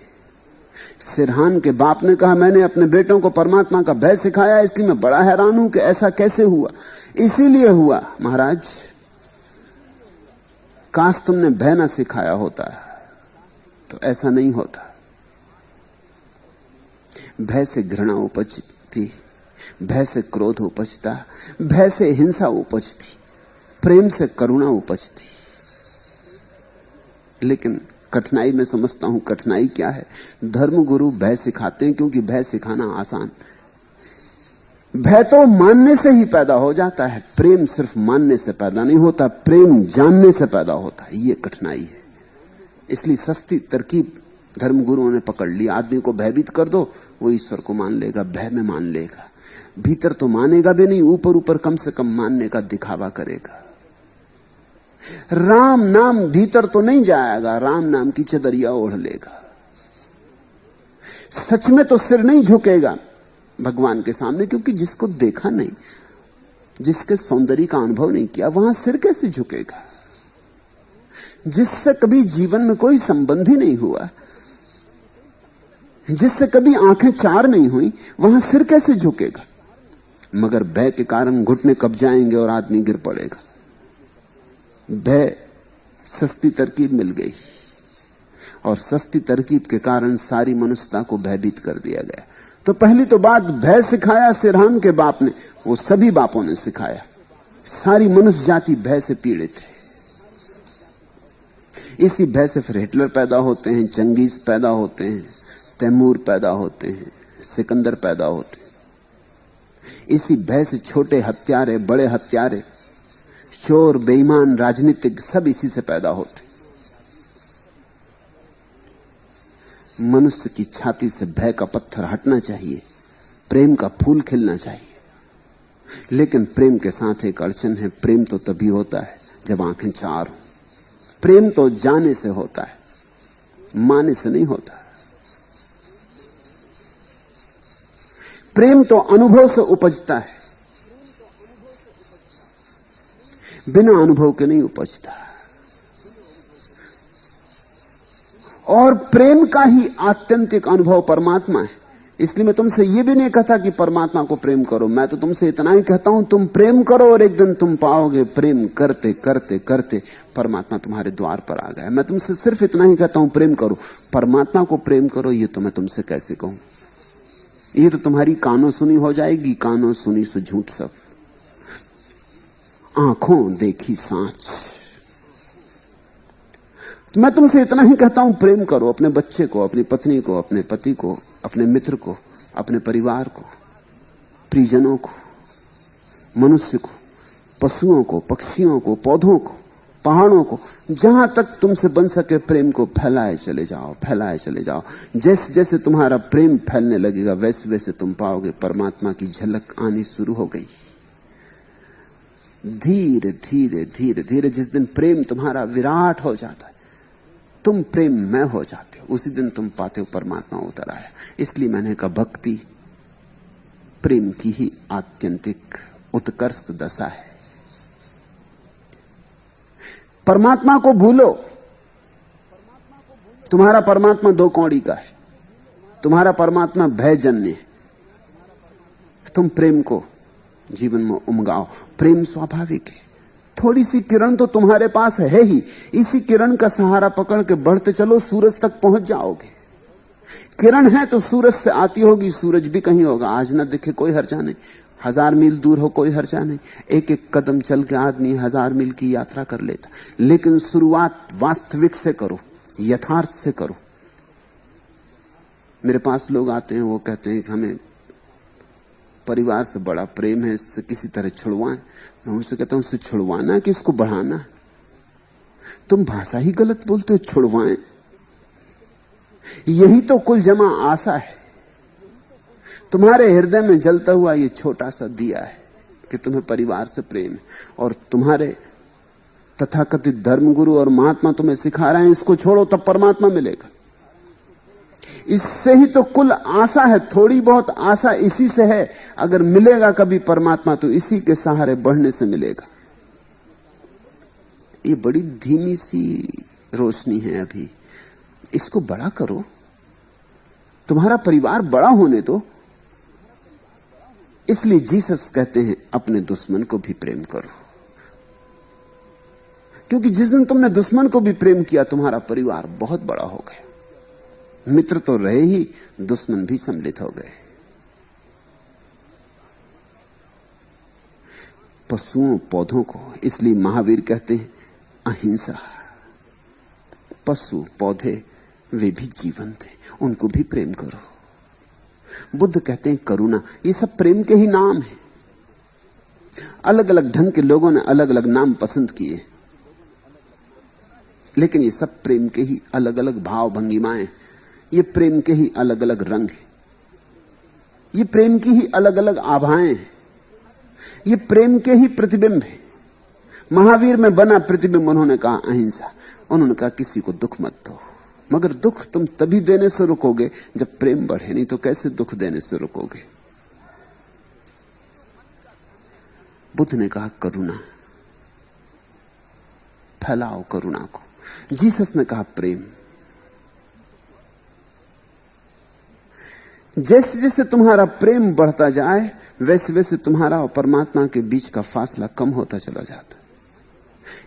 सिरहान के बाप ने कहा, मैंने अपने बेटों को परमात्मा का भय सिखाया, इसलिए मैं बड़ा हैरान हूं कि ऐसा कैसे हुआ। इसीलिए हुआ महाराज, काश तुमने भय ना सिखाया होता तो ऐसा नहीं होता। भय से घृणा उपजती, भय से क्रोध उपजता, भय से हिंसा उपजती, प्रेम से करुणा उपजती। लेकिन कठिनाई में समझता हूं, कठिनाई क्या है? धर्मगुरु भय सिखाते हैं क्योंकि भय सिखाना आसान। भय तो मानने से ही पैदा हो जाता है, प्रेम सिर्फ मानने से पैदा नहीं होता, प्रेम जानने से पैदा होता है। ये कठिनाई है। इसलिए सस्ती तरकीब धर्मगुरुओं ने पकड़ ली। आदमी को भयभीत कर दो, वो ईश्वर को मान लेगा, भय में मान लेगा। भीतर तो मानेगा भी नहीं, ऊपर ऊपर कम से कम मानने का दिखावा करेगा। राम नाम भीतर तो नहीं जाएगा, राम नाम की चदरिया ओढ़ लेगा। सच में तो सिर नहीं झुकेगा भगवान के सामने, क्योंकि जिसको देखा नहीं, जिसके सौंदर्य का अनुभव नहीं किया, वहां सिर कैसे झुकेगा? जिससे कभी जीवन में कोई संबंध ही नहीं हुआ, जिससे कभी आंखें चार नहीं हुई, वहां सिर कैसे झुकेगा? मगर भय के कारण घुटने कब जाएंगे और आदमी गिर पड़ेगा। भय सस्ती तरकीब मिल गई, और सस्ती तरकीब के कारण सारी मनुष्यता को भयभीत कर दिया गया। तो पहली तो बात, भय सिखाया सिरहान के बाप ने, वो सभी बापों ने सिखाया। सारी मनुष्य जाति भय से पीड़ित है। इसी भय से फिर हिटलर पैदा होते हैं, चंगेज पैदा होते हैं, तैमूर पैदा होते हैं, सिकंदर पैदा होते हैं। इसी भय से छोटे हत्यारे, बड़े हत्यारे, चोर, बेईमान, राजनीतिक, सब इसी से पैदा होते। मनुष्य की छाती से भय का पत्थर हटना चाहिए, प्रेम का फूल खिलना चाहिए। लेकिन प्रेम के साथ एक अड़चन है। प्रेम तो तभी होता है जब आंखें चार हो। प्रेम तो जाने से होता है, माने से नहीं होता। प्रेम तो अनुभव से उपजता है, बिना अनुभव के नहीं उपजता। और प्रेम का ही आत्यंतिक अनुभव परमात्मा है। इसलिए मैं तुमसे यह भी नहीं कहता कि परमात्मा को प्रेम करो, मैं तो तुमसे इतना ही कहता हूं, तुम प्रेम करो और एक दिन तुम पाओगे प्रेम करते करते करते परमात्मा तुम्हारे द्वार पर आ गया। मैं तुमसे सिर्फ इतना ही कहता हूं, प्रेम करो। परमात्मा को प्रेम करो, ये तो मैं तुमसे कैसे कहूं? ये तो तुम्हारी कानों सुनी हो जाएगी, कानों सुनी से झूठ सब, आंखों देखी सांच। तो मैं तुमसे इतना ही कहता हूं, प्रेम करो अपने बच्चे को, अपनी पत्नी को, अपने पति को, अपने मित्र को, अपने परिवार को। परिजनों को, मनुष्य को, पशुओं को, पक्षियों को, पौधों को, पहाड़ों को, जहां तक तुमसे बन सके प्रेम को फैलाए चले जाओ, फैलाए चले जाओ। जैसे जैसे तुम्हारा प्रेम फैलने लगेगा वैसे वैसे तुम पाओगे परमात्मा की झलक आनी शुरू हो गई। धीरे धीरे धीरे धीरे जिस दिन प्रेम तुम्हारा विराट हो जाता है, तुम प्रेममय हो जाते हो, उसी दिन तुम पाते हो परमात्मा उतर आया। इसलिए मैंने कहा भक्ति प्रेम की ही आत्यंतिक उत्कर्ष दशा है। परमात्मा को भूलो। तुम्हारा परमात्मा दो कौड़ी का है, तुम्हारा परमात्मा भयजन्य है। तुम प्रेम को जीवन में उमगाओ। प्रेम स्वाभाविक है। थोड़ी सी किरण तो तुम्हारे पास है ही, इसी किरण का सहारा पकड़ के बढ़ते चलो, सूरज तक पहुंच जाओगे। किरण है तो सूरज से आती होगी, सूरज भी कहीं होगा, आज न दिखे कोई हर्जा नहीं, 1000 मील दूर हो कोई हर्जा नहीं। एक एक कदम चल के आदमी 1000 मील की यात्रा कर लेता। लेकिन शुरुआत वास्तविक से करो, यथार्थ से करो। मेरे पास लोग आते हैं, वो कहते हैं कि हमें परिवार से बड़ा प्रेम है, इससे किसी तरह छुड़वाएं। मैं उनसे कहता हूं, उससे छुड़वाना है कि इसको बढ़ाना? तुम भाषा ही गलत बोलते हो। छुड़वाएं, यही तो कुल जमा आशा है। तुम्हारे हृदय में जलता हुआ ये छोटा सा दिया है कि तुम्हें परिवार से प्रेम है, और तुम्हारे तथाकथित धर्मगुरु और महात्मा तुम्हें सिखा रहे हैं इसको छोड़ो तब परमात्मा मिलेगा। इससे ही तो कुल आशा है। थोड़ी बहुत आशा इसी से है। अगर मिलेगा कभी परमात्मा तो इसी के सहारे बढ़ने से मिलेगा। ये बड़ी धीमी सी रोशनी है अभी, इसको बड़ा करो। तुम्हारा परिवार बड़ा होने दो। इसलिए जीसस कहते हैं अपने दुश्मन को भी प्रेम करो, क्योंकि जिस दिन तुमने दुश्मन को भी प्रेम किया तुम्हारा परिवार बहुत बड़ा हो गया। मित्र तो रहे ही, दुश्मन भी सम्मिलित हो गए। पशुओं पौधों को, इसलिए महावीर कहते हैं अहिंसा। पशु पौधे वे भी जीवन थे, उनको भी प्रेम करो। बुद्ध कहते हैं करुणा। ये सब प्रेम के ही नाम हैं। अलग अलग ढंग के लोगों ने अलग अलग नाम पसंद किए, लेकिन ये सब प्रेम के ही अलग अलग भाव भंगिमाएं, ये प्रेम के ही अलग अलग रंग हैं, ये प्रेम की ही अलग अलग आभाएं हैं, ये प्रेम के ही प्रतिबिंब हैं। महावीर में बना प्रतिबिंब उन्होंने कहा अहिंसा। उन्होंने कहा किसी को दुख मत दो, मगर दुख तुम तभी देने से रुकोगे जब प्रेम बढ़े, नहीं तो कैसे दुख देने से रुकोगे। बुद्ध ने कहा करुणा, फैलाओ करुणा को। जीसस ने कहा प्रेम। जैसे जैसे तुम्हारा प्रेम बढ़ता जाए वैसे वैसे तुम्हारा और परमात्मा के बीच का फासला कम होता चला जाता।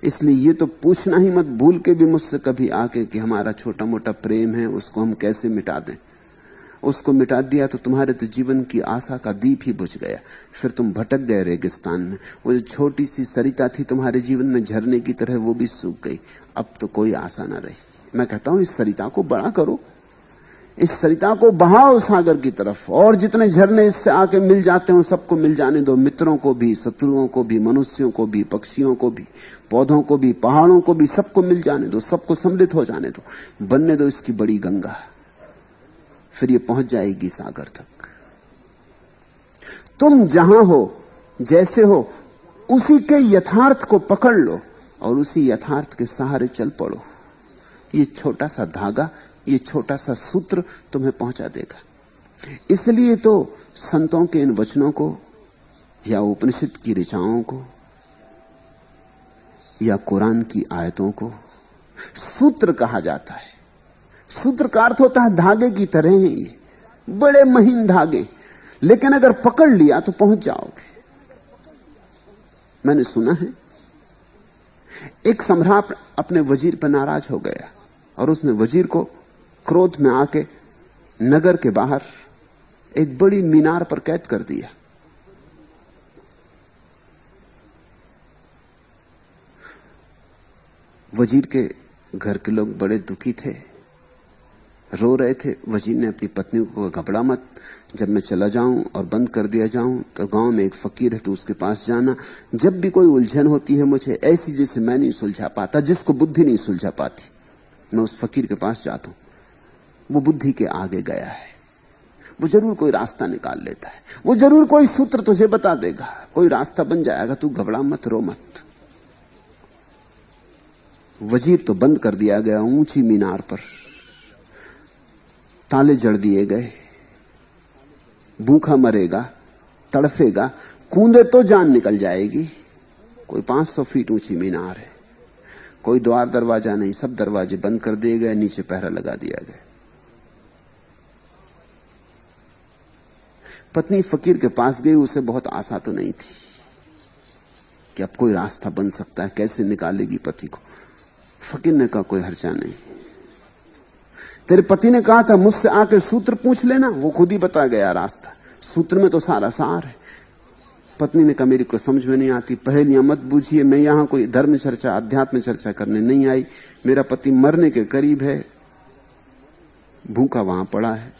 इसलिए ये तो पूछना ही मत भूल के भी मुझसे कभी आके कि हमारा छोटा मोटा प्रेम है उसको हम कैसे मिटा दें। उसको मिटा दिया तो तुम्हारे तो जीवन की आशा का दीप ही बुझ गया, फिर तुम भटक गए रेगिस्तान में। वो जो छोटी सी सरिता थी तुम्हारे जीवन में झरने की तरह, वो भी सूख गई। अब तो कोई आशा ना रही। मैं कहता हूं इस सरिता को बड़ा करो, इस सरिता को बहाओ सागर की तरफ, और जितने झरने इससे आके मिल जाते हो सबको मिल जाने दो। मित्रों को भी, शत्रुओं को भी, मनुष्यों को भी, पक्षियों को भी, पौधों को भी, पहाड़ों को भी, सबको मिल जाने दो, सबको सम्मिलित हो जाने दो, बनने दो इसकी बड़ी गंगा। फिर ये पहुंच जाएगी सागर तक। तुम जहां हो, जैसे हो, उसी के यथार्थ को पकड़ लो और उसी यथार्थ के सहारे चल पड़ो। ये छोटा सा धागा, ये छोटा सा सूत्र तुम्हें पहुंचा देगा। इसलिए तो संतों के इन वचनों को या उपनिषद की ऋचाओं को या कुरान की आयतों को सूत्र कहा जाता है। सूत्र का अर्थ होता है धागे की तरह हैं ये, बड़े महीन धागे, लेकिन अगर पकड़ लिया तो पहुंच जाओगे। मैंने सुना है एक सम्राट अपने वजीर पर नाराज हो गया और उसने वजीर को क्रोध में आके नगर के बाहर एक बड़ी मीनार पर कैद कर दिया। वजीर के घर के लोग बड़े दुखी थे। रो रहे थे। वजीर ने अपनी पत्नी को घबरा मत, जब मैं चला जाऊं और बंद कर दिया जाऊं तो गांव में एक फकीर है, तो उसके पास जाना। जब भी कोई उलझन होती है मुझे ऐसी जिसे मैं नहीं सुलझा पाता, जिसको बुद्धि नहीं सुलझा पाती, मैं उस फकीर के पास जाता हूं। वो बुद्धि के आगे गया है, वो जरूर कोई रास्ता निकाल लेता है, वो जरूर कोई सूत्र तुझे बता देगा, कोई रास्ता बन जाएगा। तू घबरा मत, रो मत। वजीर तो बंद कर दिया गया ऊंची मीनार पर, ताले जड़ दिए गए। भूखा मरेगा, तड़फेगा, कूदे तो जान निकल जाएगी। कोई 500 फीट ऊंची मीनार है, कोई द्वार दरवाजा नहीं, सब दरवाजे बंद कर दिए गए, नीचे पहरा लगा दिया गया। पत्नी फकीर के पास गई, उसे बहुत आशा तो नहीं थी कि अब कोई रास्ता बन सकता है, कैसे निकालेगी पति को। फकीर ने कहा कोई हर्जा नहीं, तेरे पति ने कहा था मुझसे आके सूत्र पूछ लेना, वो खुद ही बता गया रास्ता, सूत्र में तो सारा सार है। पत्नी ने कहा मेरी को समझ में नहीं आती, पहेलियां मत बूझिए, मैं यहां कोई धर्म चर्चा अध्यात्म चर्चा करने नहीं आई। मेरा पति मरने के करीब है, भूखा वहां पड़ा है,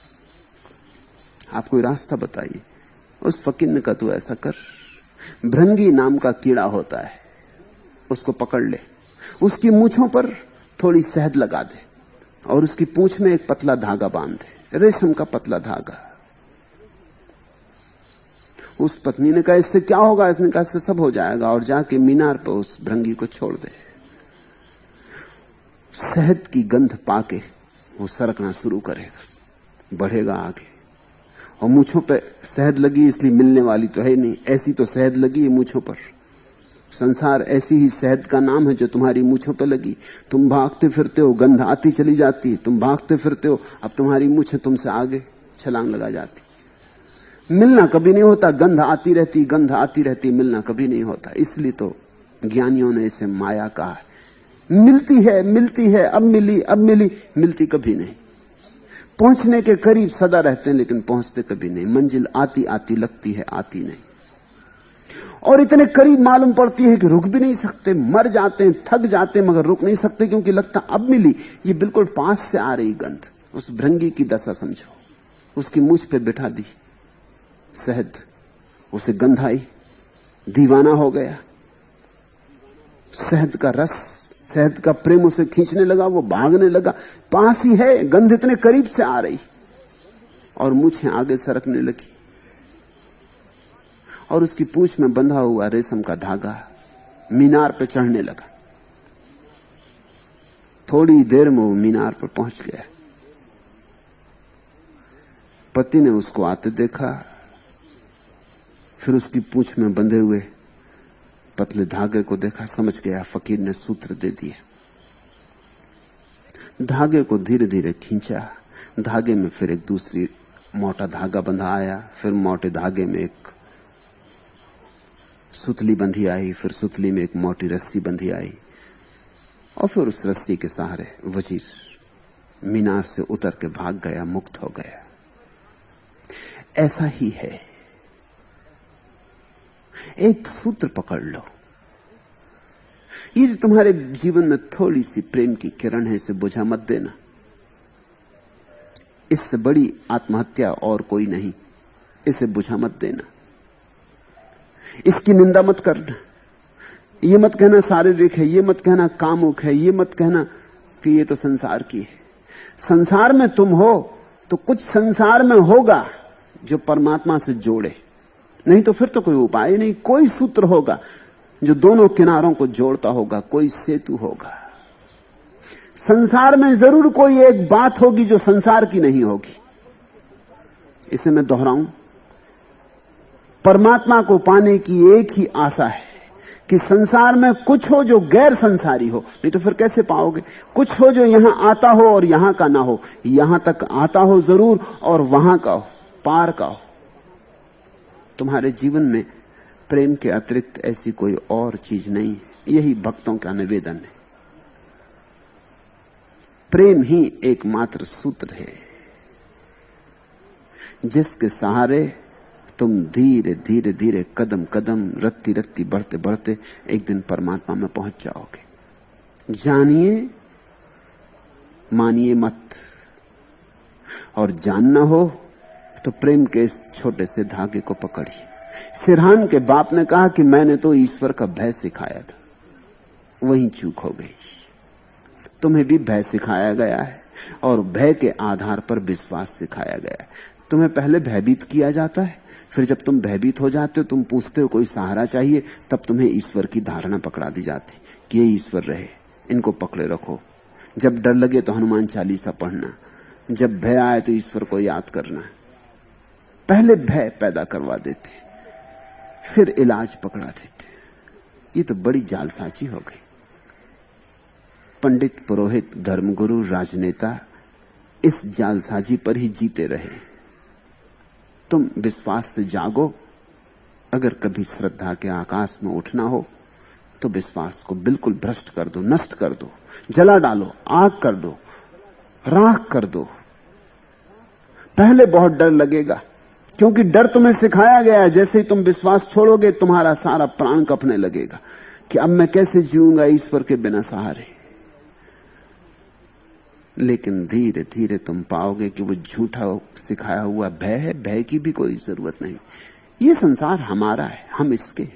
आप कोई रास्ता बताइए। उस फकीर ने कहा तू ऐसा कर, भृंगी नाम का कीड़ा होता है, उसको पकड़ ले, उसकी मूंछों पर थोड़ी शहद लगा दे और उसकी पूंछ में एक पतला धागा बांध दे, रेशम का पतला धागा। उस पत्नी ने कहा इससे क्या होगा? इसने कहा इससे सब हो जाएगा, और जाके मीनार पर उस भृंगी को छोड़ दे। शहद की गंध पाके वो सरकना शुरू करेगा, बढ़ेगा आगे। और मूंछों पे शहद लगी इसलिए मिलने वाली तो है नहीं, ऐसी तो शहद लगी है मूंछों पर। संसार ऐसी ही शहद का नाम है जो तुम्हारी मूंछों पे लगी। तुम भागते फिरते हो, गंध आती चली जाती, तुम भागते फिरते हो, अब तुम्हारी मूंछें तुमसे आगे छलांग लगा जाती। मिलना कभी नहीं होता, गंध आती रहती, गंध आती रहती, मिलना कभी नहीं होता। इसलिए तो ज्ञानियों ने इसे माया कहा है। मिलती है, मिलती है, अब मिली, अब मिली, मिलती कभी नहीं। पहुंचने के करीब सदा रहते हैं लेकिन पहुंचते कभी नहीं। मंजिल आती आती लगती है, आती नहीं। और इतने करीब मालूम पड़ती है कि रुक भी नहीं सकते, मर जाते हैं, थक जाते हैं, मगर रुक नहीं सकते क्योंकि लगता अब मिली। ये बिल्कुल पास से आ रही गंध। उस भृंगी की दशा समझो, उसकी मूछ पे बिठा दी शहद, उसे गंध आई, दीवाना हो गया। शहद का रस, शहद का प्रेम उसे खींचने लगा, वो भागने लगा। पास ही है, गंध इतने करीब से आ रही, और मूछें आगे सरकने लगी। और उसकी पूंछ में बंधा हुआ रेशम का धागा मीनार पर चढ़ने लगा। थोड़ी देर में वो मीनार पर पहुंच गया। पति ने उसको आते देखा, फिर उसकी पूंछ में बंधे हुए पतले धागे को देखा, समझ गया फकीर ने सूत्र दे दिए। धागे को धीरे धीरे खींचा, धागे में फिर एक दूसरी मोटा धागा बंधा आया, फिर मोटे धागे में एक सुतली बंधी आई, फिर सुतली में एक मोटी रस्सी बंधी आई, और फिर उस रस्सी के सहारे वजीर मीनार से उतर के भाग गया, मुक्त हो गया। ऐसा ही है, एक सूत्र पकड़ लो। ये जो तुम्हारे जीवन में थोड़ी सी प्रेम की किरण है, इसे बुझा मत देना। इससे बड़ी आत्महत्या और कोई नहीं, इसे बुझा मत देना। इसकी निंदा मत करना। ये मत कहना शारीरिक है, ये मत कहना कामुक है, ये मत कहना कि ये तो संसार की है। संसार में तुम हो तो कुछ संसार में होगा जो परमात्मा से जोड़े, नहीं तो फिर तो कोई उपाय नहीं। कोई सूत्र होगा जो दोनों किनारों को जोड़ता होगा, कोई सेतु होगा। संसार में जरूर कोई एक बात होगी जो संसार की नहीं होगी। इसे मैं दोहराऊं, परमात्मा को पाने की एक ही आशा है कि संसार में कुछ हो जो गैर संसारी हो, नहीं तो फिर कैसे पाओगे। कुछ हो जो यहां आता हो और यहां का ना हो, यहां तक आता हो जरूर और वहां का हो, पार का हो। तुम्हारे जीवन में प्रेम के अतिरिक्त ऐसी कोई और चीज नहीं है। यही भक्तों का निवेदन है। प्रेम ही एकमात्र सूत्र है जिसके सहारे तुम धीरे धीरे धीरे कदम कदम रत्ती रत्ती बढ़ते बढ़ते एक दिन परमात्मा में पहुंच जाओगे। जानिए मानिए मत, और जानना हो तो प्रेम के इस छोटे से धागे को पकड़िए। सिरहान के बाप ने कहा कि मैंने तो ईश्वर का भय सिखाया था, वहीं चूक हो गई। तुम्हें भी भय सिखाया गया है और भय के आधार पर विश्वास सिखाया गया है। तुम्हें पहले भयभीत किया जाता है, फिर जब तुम भयभीत हो जाते हो, तुम पूछते हो कोई सहारा चाहिए, तब तुम्हें ईश्वर की धारणा पकड़ा दी जाती कि ये ईश्वर रहे, इनको पकड़े रखो। जब डर लगे तो हनुमान चालीसा पढ़ना, जब भय आए तो ईश्वर को याद करना। पहले भय पैदा करवा देते, फिर इलाज पकड़ा देते। ये तो बड़ी जालसाजी हो गई। पंडित, पुरोहित, धर्मगुरु, राजनेता इस जालसाजी पर ही जीते रहे। तुम विश्वास से जागो। अगर कभी श्रद्धा के आकाश में उठना हो तो विश्वास को बिल्कुल भ्रष्ट कर दो, नष्ट कर दो, जला डालो, आग कर दो, राख कर दो। पहले बहुत डर लगेगा, क्योंकि डर तुम्हें सिखाया गया है। जैसे ही तुम विश्वास छोड़ोगे, तुम्हारा सारा प्राण कपने लगेगा कि अब मैं कैसे जीऊंगा ईश्वर के बिना सहारे। लेकिन धीरे धीरे तुम पाओगे कि वो झूठा सिखाया हुआ भय है। भय की भी कोई जरूरत नहीं। ये संसार हमारा है, हम इसके।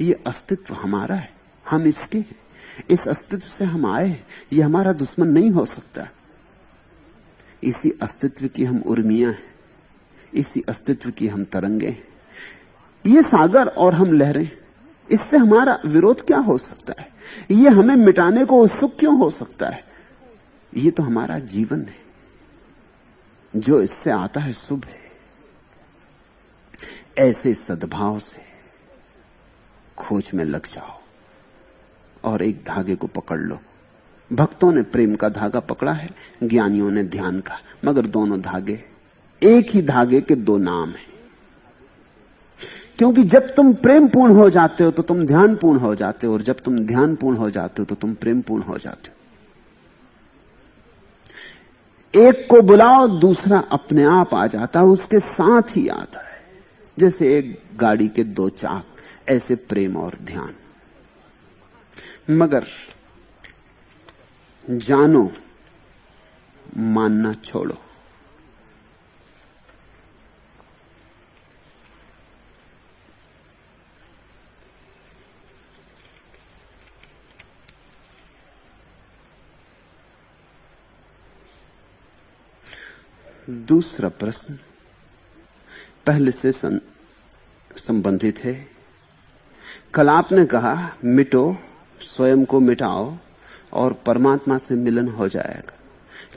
ये अस्तित्व हमारा है, हम इसके। इस अस्तित्व से हम आए, ये हमारा दुश्मन नहीं हो सकता। इसी अस्तित्व की हम उर्मियां हैं, इसी अस्तित्व की हम तरंगे हैं। ये सागर और हम लहरें, इससे हमारा विरोध क्या हो सकता है? ये हमें मिटाने को उत्सुक क्यों हो सकता है? ये तो हमारा जीवन है, जो इससे आता है शुभ है। ऐसे सद्भाव से खोज में लग जाओ और एक धागे को पकड़ लो। भक्तों ने प्रेम का धागा पकड़ा है, ज्ञानियों ने ध्यान का, मगर दोनों धागे एक ही धागे के दो नाम हैं। क्योंकि जब तुम प्रेम पूर्ण हो जाते हो तो तुम ध्यान पूर्ण हो जाते हो, और जब तुम ध्यान पूर्ण हो जाते हो तो तुम प्रेम पूर्ण हो जाते हो। एक को बुलाओ, दूसरा अपने आप आ जाता है, उसके साथ ही आता है। जैसे एक गाड़ी के दो चाक, ऐसे प्रेम और ध्यान। मगर जानो, मानना छोड़ो। दूसरा प्रश्न पहले से संबंधित है। कल आपने कहा मिटो, स्वयं को मिटाओ और परमात्मा से मिलन हो जाएगा।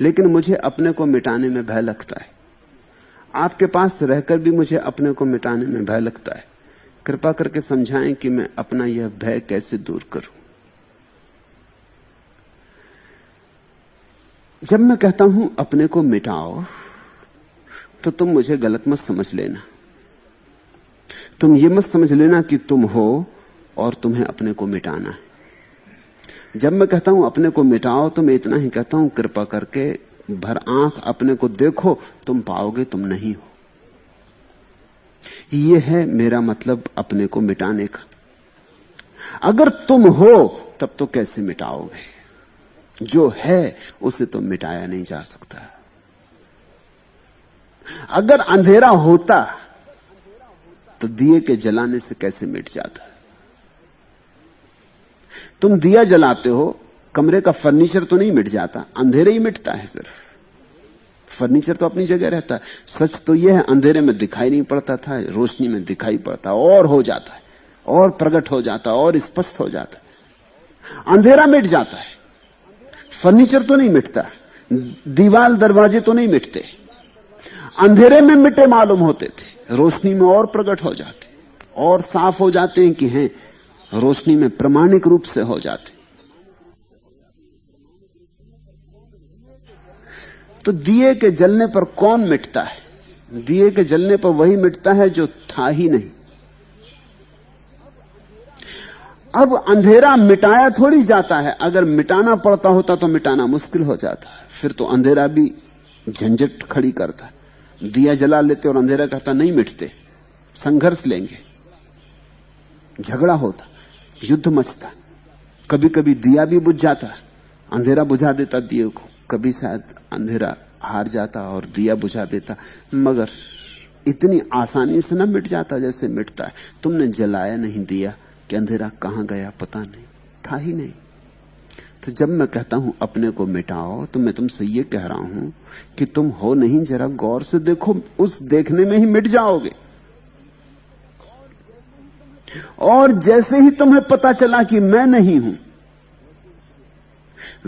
लेकिन मुझे अपने को मिटाने में भय लगता है। आपके पास रहकर भी मुझे अपने को मिटाने में भय लगता है। कृपा करके समझाएं कि मैं अपना यह भय कैसे दूर करूं। जब मैं कहता हूं अपने को मिटाओ, तो तुम मुझे गलत मत समझ लेना। तुम ये मत समझ लेना कि तुम हो और तुम्हें अपने को मिटाना है। जब मैं कहता हूं अपने को मिटाओ, तो मैं इतना ही कहता हूं कृपा करके भर आंख अपने को देखो, तुम पाओगे तुम नहीं हो। यह है मेरा मतलब अपने को मिटाने का। अगर तुम हो तब तो कैसे मिटाओगे? जो है उसे तो मिटाया नहीं जा सकता। अगर अंधेरा होता तो दिए के जलाने से कैसे मिट जाता? तुम दिया जलाते हो, कमरे का फर्नीचर तो नहीं मिट जाता, अंधेरे ही मिटता है। सिर्फ फर्नीचर तो अपनी जगह रहता है। सच तो यह है, अंधेरे में दिखाई नहीं पड़ता था, रोशनी में दिखाई पड़ता और हो जाता है, और प्रकट हो जाता है, और स्पष्ट हो जाता है। अंधेरा मिट जाता है, फर्नीचर तो नहीं मिटता, दीवार दरवाजे तो नहीं मिटते। अंधेरे में मिटे मालूम होते थे, रोशनी में और प्रकट हो जाते, और साफ हो जाते हैं कि हैं, रोशनी में प्रमाणिक रूप से हो जाते। तो दिए के जलने पर कौन मिटता है? दिए के जलने पर वही मिटता है जो था ही नहीं। अब अंधेरा मिटाया थोड़ी जाता है। अगर मिटाना पड़ता होता तो मिटाना मुश्किल हो जाता है, फिर तो अंधेरा भी झंझट खड़ी करता। दिया जला लेते और अंधेरा कहता नहीं मिटते, संघर्ष लेंगे, झगड़ा होता, युद्ध मचता। कभी कभी दिया भी बुझ जाता, अंधेरा बुझा देता दिए को, कभी शायद अंधेरा हार जाता और दिया बुझा देता, मगर इतनी आसानी से न मिट जाता जैसे मिटता है। तुमने जलाया नहीं दिया कि अंधेरा कहां गया पता नहीं, था ही नहीं। तो जब मैं कहता हूं अपने को मिटाओ, तो मैं तुमसे ये कह रहा हूं कि तुम हो नहीं, जरा गौर से देखो, उस देखने में ही मिट जाओगे। और जैसे ही तुम्हें पता चला कि मैं नहीं हूं,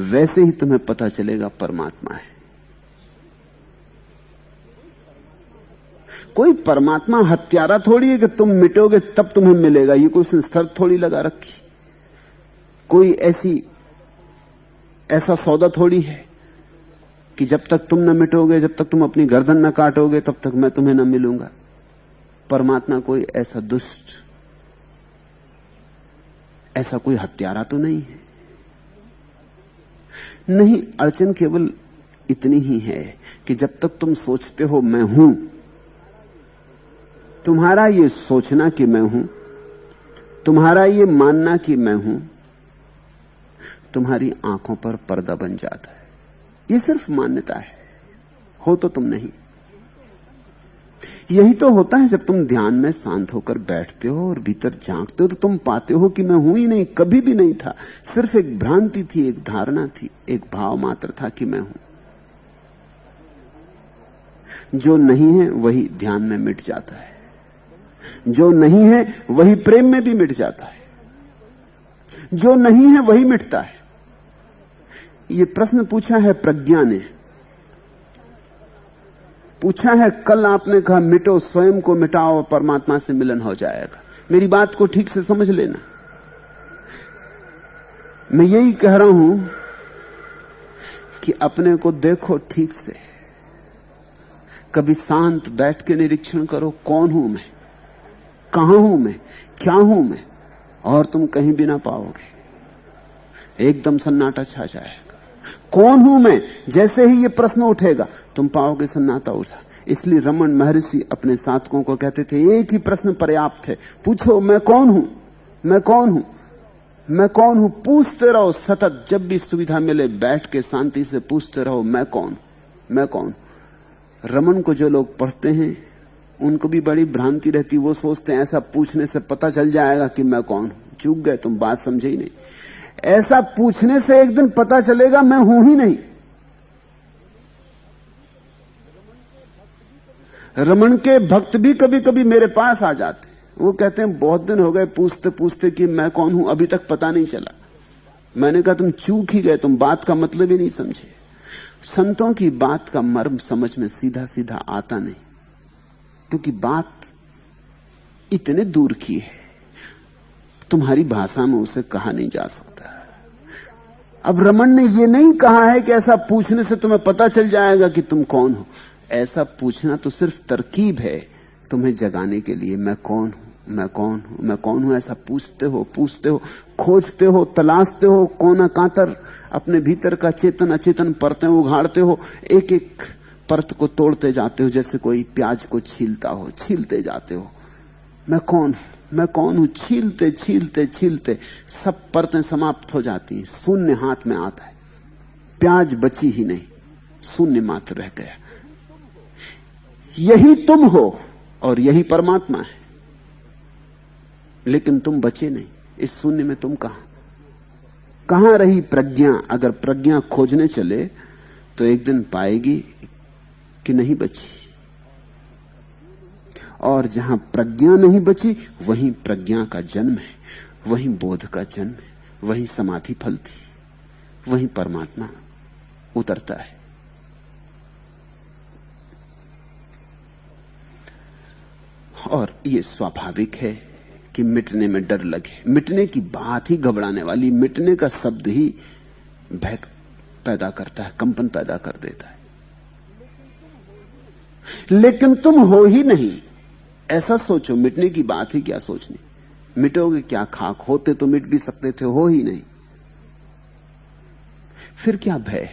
वैसे ही तुम्हें पता चलेगा परमात्मा है। कोई परमात्मा हत्यारा थोड़ी है कि तुम मिटोगे तब तुम्हें मिलेगा, ये कोई शर्त थोड़ी लगा रखी। कोई ऐसा सौदा थोड़ी है कि जब तक तुम न मिटोगे, जब तक तुम अपनी गर्दन न काटोगे, तब तक मैं तुम्हें न मिलूंगा। परमात्मा कोई ऐसा दुष्ट, ऐसा कोई हत्यारा तो नहीं है। नहीं, अड़चन केवल इतनी ही है कि जब तक तुम सोचते हो मैं हूं, तुम्हारा ये सोचना कि मैं हूं, तुम्हारा ये मानना कि मैं हूं, तुम्हारी आंखों पर पर्दा बन जाता है। ये सिर्फ मान्यता है, हो तो तुम नहीं। यही तो होता है जब तुम ध्यान में शांत होकर बैठते हो और भीतर झांकते हो, तो तुम पाते हो कि मैं हूं ही नहीं, कभी भी नहीं था। सिर्फ एक भ्रांति थी, एक धारणा थी, एक भाव मात्र था कि मैं हूं। जो नहीं है वही ध्यान में मिट जाता है, जो नहीं है वही प्रेम में भी मिट जाता है, जो नहीं है वही मिटता है। ये प्रश्न पूछा है प्रज्ञा ने, पूछा है कल आपने कहा मिटो, स्वयं को मिटाओ और परमात्मा से मिलन हो जाएगा। मेरी बात को ठीक से समझ लेना, मैं यही कह रहा हूं कि अपने को देखो ठीक से, कभी शांत बैठ के निरीक्षण करो, कौन हूं मैं, कहां हूं मैं, क्या हूं मैं, और तुम कहीं भी ना पाओगे। एकदम सन्नाटा छा जाएगा। कौन हूं मैं, जैसे ही ये प्रश्न उठेगा तुम पाओगे सन्नाटा उठा। इसलिए रमन महर्षि अपने साधकों को कहते थे, एक ही प्रश्न पर्याप्त है, पूछो मैं कौन हूं, मैं कौन हूं, मैं कौन हूं। पूछते रहो सतत, जब भी सुविधा मिले बैठ के शांति से पूछते रहो मैं कौन, मैं कौन। रमन को जो लोग पढ़ते हैं उनको भी बड़ी भ्रांति रहती, वो सोचते हैं ऐसा पूछने से पता चल जाएगा कि मैं कौन हूं। चूक गए तुम, बात समझे ही नहीं। ऐसा पूछने से एक दिन पता चलेगा मैं हूं ही नहीं। रमन के भक्त भी कभी कभी मेरे पास आ जाते, वो कहते हैं बहुत दिन हो गए पूछते पूछते कि मैं कौन हूं, अभी तक पता नहीं चला। मैंने कहा तुम चूक ही गए, तुम बात का मतलब ही नहीं समझे। संतों की बात का मर्म समझ में सीधा सीधा आता नहीं, क्योंकि बात इतने दूर की है, तुम्हारी भाषा में उसे कहा नहीं जा सकता। अब रमन ने यह नहीं कहा है कि ऐसा पूछने से तुम्हें पता चल जाएगा कि तुम कौन हो। ऐसा पूछना तो सिर्फ तरकीब है तुम्हें जगाने के लिए, मैं कौन हूं, मैं कौन हूं, मैं कौन हूं। ऐसा पूछते हो, पूछते हो, खोजते हो, तलाशते हो, कोना कांतर अपने भीतर का चेतन अचेतन परतें उघाड़ते हो, एक एक परत को तोड़ते जाते हो, जैसे कोई प्याज को छीलता हो, छीलते जाते हो। मैं कौन हूं, मैं कौन हूं, छीलते छीलते छीलते सब परतें समाप्त हो जाती हैं, शून्य हाथ में आता है, प्याज बची ही नहीं, शून्य मात्र रह गया। यही तुम हो और यही परमात्मा है, लेकिन तुम बचे नहीं। इस शून्य में तुम कहां रही प्रज्ञा। अगर प्रज्ञा खोजने चले तो एक दिन पाएगी कि नहीं बची, और जहां प्रज्ञा नहीं बची वहीं प्रज्ञा का जन्म है, वहीं बोध का जन्म है, वहीं समाधि फलती, वहीं परमात्मा उतरता है। और ये स्वाभाविक है कि मिटने में डर लगे। मिटने की बात ही घबराने वाली, मिटने का शब्द ही भय पैदा करता है, कंपन पैदा कर देता है। लेकिन तुम हो ही नहीं, ऐसा सोचो। मिटने की बात ही क्या सोचनी, मिटोगे क्या, खाक होते तो मिट भी सकते थे, हो ही नहीं, फिर क्या भय,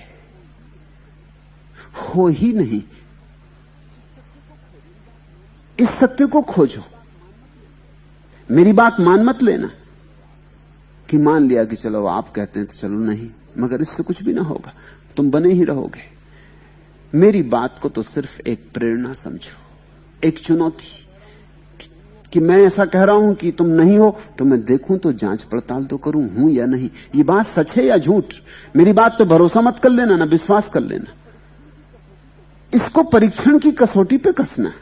हो ही नहीं। इस सत्य को खोजो। मेरी बात मान मत लेना कि मान लिया कि चलो आप कहते हैं तो चलो, नहीं, मगर इससे कुछ भी ना होगा, तुम बने ही रहोगे। मेरी बात को तो सिर्फ एक प्रेरणा समझो, एक चुनौती कि मैं ऐसा कह रहा हूं कि तुम नहीं हो, तो मैं देखूं तो जांच पड़ताल तो करूं हूं या नहीं, ये बात सच है या झूठ। मेरी बात तो भरोसा मत कर लेना, ना विश्वास कर लेना, इसको परीक्षण की कसौटी पे कसना।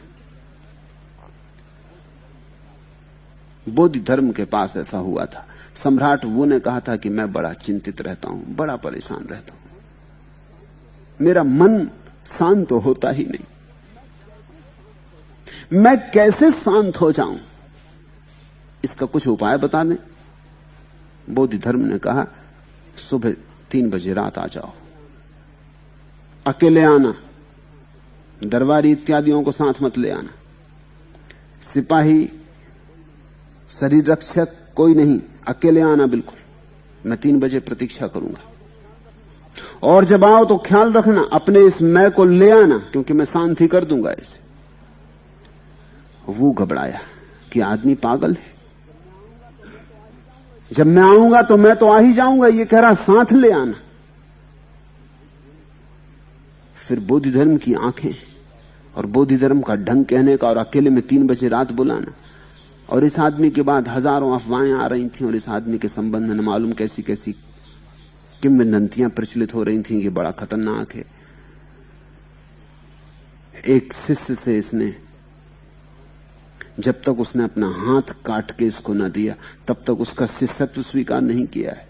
बोधि धर्म के पास ऐसा हुआ था। सम्राट वो ने कहा था कि मैं बड़ा चिंतित रहता हूं, बड़ा परेशान रहता हूं, मेरा मन शांत तो होता ही नहीं, मैं कैसे शांत हो जाऊं, इसका कुछ उपाय बता दें। बोधि धर्म ने कहा सुबह 3 बजे रात आ जाओ, अकेले आना, दरबारी इत्यादियों को साथ मत ले आना, सिपाही शरीर रक्षक कोई नहीं, अकेले आना बिल्कुल। मैं 3 बजे प्रतीक्षा करूंगा, और जब आओ तो ख्याल रखना अपने इस मैं को ले आना, क्योंकि मैं शांति कर दूंगा इसे। वो घबराया कि आदमी पागल है, जब मैं आऊंगा तो मैं तो आ ही जाऊंगा, ये कह रहा साथ ले आना। फिर बोधि धर्म की आंखें और बोधि धर्म का ढंग कहने का, और अकेले में 3 बजे रात बुलाना, और इस आदमी के बाद हजारों अफवाहें आ रही थीं, और इस आदमी के संबंध में न मालूम कैसी कैसी किंवदंतियां प्रचलित हो रही थीं कि बड़ा खतरनाक है। एक शिष्य से इसने, जब तक उसने अपना हाथ काट के इसको न दिया तब तक उसका शिष्यत्व स्वीकार नहीं किया है।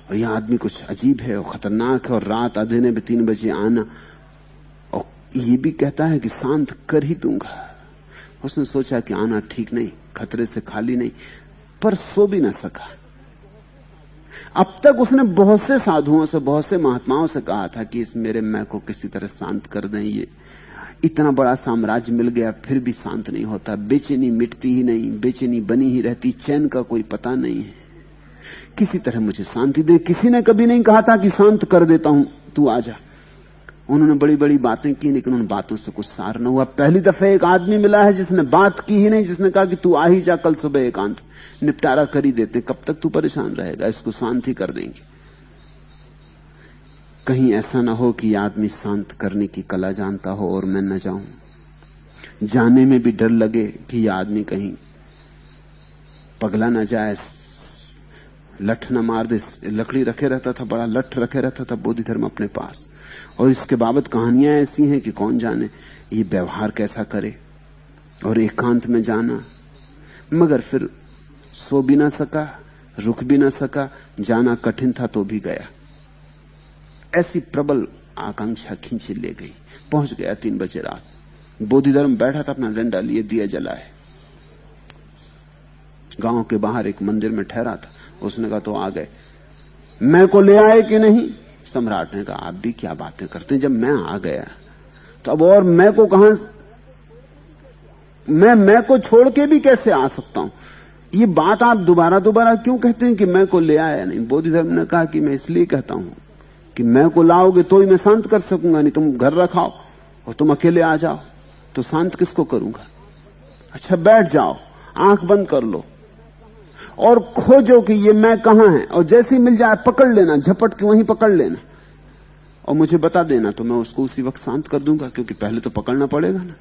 और यह आदमी कुछ अजीब है और खतरनाक है, और रात अंधेरे में 3 बजे आना, और ये भी कहता है कि शांत कर ही दूंगा। उसने सोचा कि आना ठीक नहीं, खतरे से खाली नहीं, पर सो भी न सका। अब तक उसने बहुत से साधुओं से, बहुत से महात्माओं से कहा था कि इस मेरे मैं को किसी तरह शांत कर दें, ये इतना बड़ा साम्राज्य मिल गया फिर भी शांत नहीं होता, बेचैनी मिटती ही नहीं, बेचैनी बनी ही रहती, चैन का कोई पता नहीं है, किसी तरह मुझे शांति दे। किसी ने कभी नहीं कहा था कि शांत कर देता हूं, तू आ जा। उन्होंने बड़ी बड़ी बातें की, लेकिन उन बातों से कुछ सार न हुआ। पहली दफे एक आदमी मिला है जिसने बात की ही नहीं, जिसने कहा कि तू आ ही जा, कल सुबह एकांत निपटारा कर ही देते, कब तक तू परेशान रहेगा, इसको शांत ही कर देंगे। कहीं ऐसा ना हो कि आदमी शांत करने की कला जानता हो और मैं न जाऊं, जाने में भी डर लगे कि यह आदमी कहीं पगला ना जाए, लठ न मार दे। लकड़ी रखे रहता था, बड़ा लठ रखे रहता था बोधि धर्म अपने पास, और इसके बाबत कहानियां ऐसी हैं कि कौन जाने ये व्यवहार कैसा करे, और एकांत में जाना। मगर फिर सो भी ना सका, रुक भी ना सका, जाना कठिन था तो भी गया। ऐसी प्रबल आकांक्षा खींची ले गई, पहुंच गया 3 बजे रात। बोधि धर्म बैठा था, अपना डंडा लिए दिया जलाए, गांव के बाहर एक मंदिर में ठहरा था। उसने कहा तो आ गए, मैं को ले आए कि नहीं? सम्राट ने कहा आप भी क्या बातें करते हैं, जब मैं आ गया तो अब और मैं को कहां, मैं को छोड़ के भी कैसे आ सकता हूं? ये बात आप दोबारा दोबारा क्यों कहते हैं कि मैं को ले आया नहीं? बोधि धर्म ने कहा कि मैं इसलिए कहता हूं कि मैं को लाओगे तो ही मैं शांत कर सकूंगा, नहीं तुम घर रखाओ और तुम अकेले आ जाओ तो शांत किसको करूंगा? अच्छा बैठ जाओ, आंख बंद कर लो और खोजो कि ये मैं कहां है, और जैसे ही मिल जाए पकड़ लेना, झपट के वहीं पकड़ लेना और मुझे बता देना, तो मैं उसको उसी वक्त शांत कर दूंगा, क्योंकि पहले तो पकड़ना पड़ेगा ना,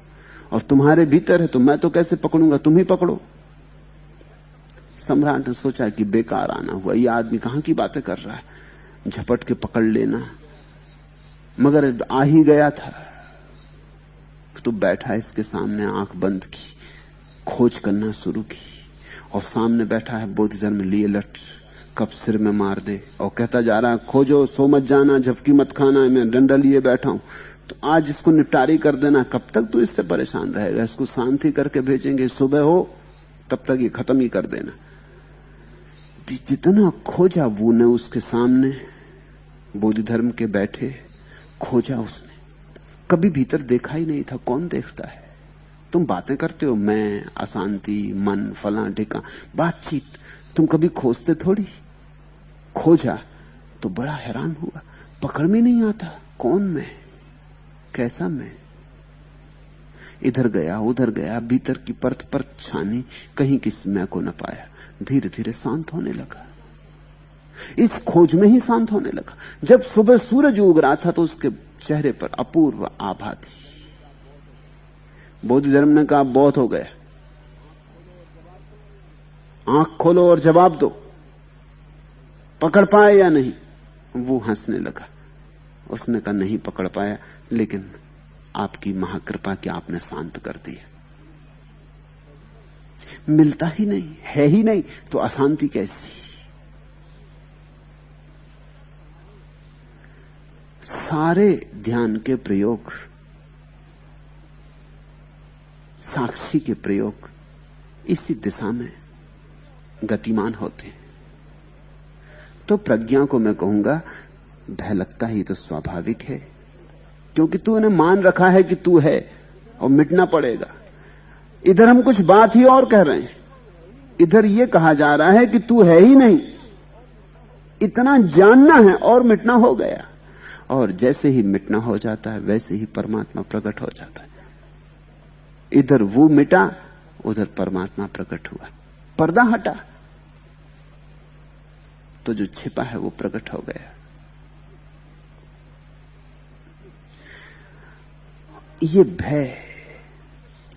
और तुम्हारे भीतर है तो मैं तो कैसे पकड़ूंगा, तुम ही पकड़ो। सम्राट ने सोचा कि बेकार आना हुआ, ये आदमी कहां की बातें कर रहा है, झपट के पकड़ लेना। मगर आ ही गया था तो बैठा इसके सामने, आंख बंद की, खोज करना शुरू की, और सामने बैठा है बोधि धर्म लिए लठ, कब सिर में मार दे, और कहता जा रहा है खोजो, सो मत जाना, झपकी मत खाना, मैं डंडा लिए बैठा हूं, तो आज इसको निपटारी कर देना। कब तक तू इससे परेशान रहेगा, इसको शांति करके भेजेंगे, सुबह हो तब तक ये खत्म ही कर देना। जितना खोजा वो ने उसके सामने बोधि धर्म के बैठे, खोजा उसने, कभी भीतर देखा ही नहीं था। कौन देखता है? तुम बातें करते हो, मैं, अशांति, मन, फला ढिका, बातचीत, तुम कभी खोजते थोड़ी। खोजा तो बड़ा हैरान हुआ, पकड़ में नहीं आता कौन मैं, कैसा मैं। इधर गया उधर गया, भीतर की परत पर छानी, कहीं किस मैं को न पाया। धीरे धीरे शांत होने लगा, इस खोज में ही शांत होने लगा। जब सुबह सूरज उग रहा था तो उसके चेहरे पर अपूर्व आभा थी। बौद्ध धर्म ने कहा बहुत हो गया, आंख खोलो और जवाब दो, पकड़ पाए या नहीं। वो हंसने लगा। उसने कहा नहीं पकड़ पाया, लेकिन आपकी महाकृपा कि आपने शांत कर दिया। मिलता ही नहीं, है ही नहीं, तो अशांति कैसी। सारे ध्यान के प्रयोग, साक्षी के प्रयोग इसी दिशा में गतिमान होते हैं। तो प्रज्ञा को मैं कहूंगा भय लगता ही तो स्वाभाविक है, क्योंकि तूने मान रखा है कि तू है और मिटना पड़ेगा। इधर हम कुछ बात ही और कह रहे हैं, इधर यह कहा जा रहा है कि तू है ही नहीं, इतना जानना है और मिटना हो गया। और जैसे ही मिटना हो जाता है वैसे ही परमात्मा प्रकट हो जाता है। इधर वो मिटा, उधर परमात्मा प्रकट हुआ। पर्दा हटा तो जो छिपा है वो प्रकट हो गया। ये भय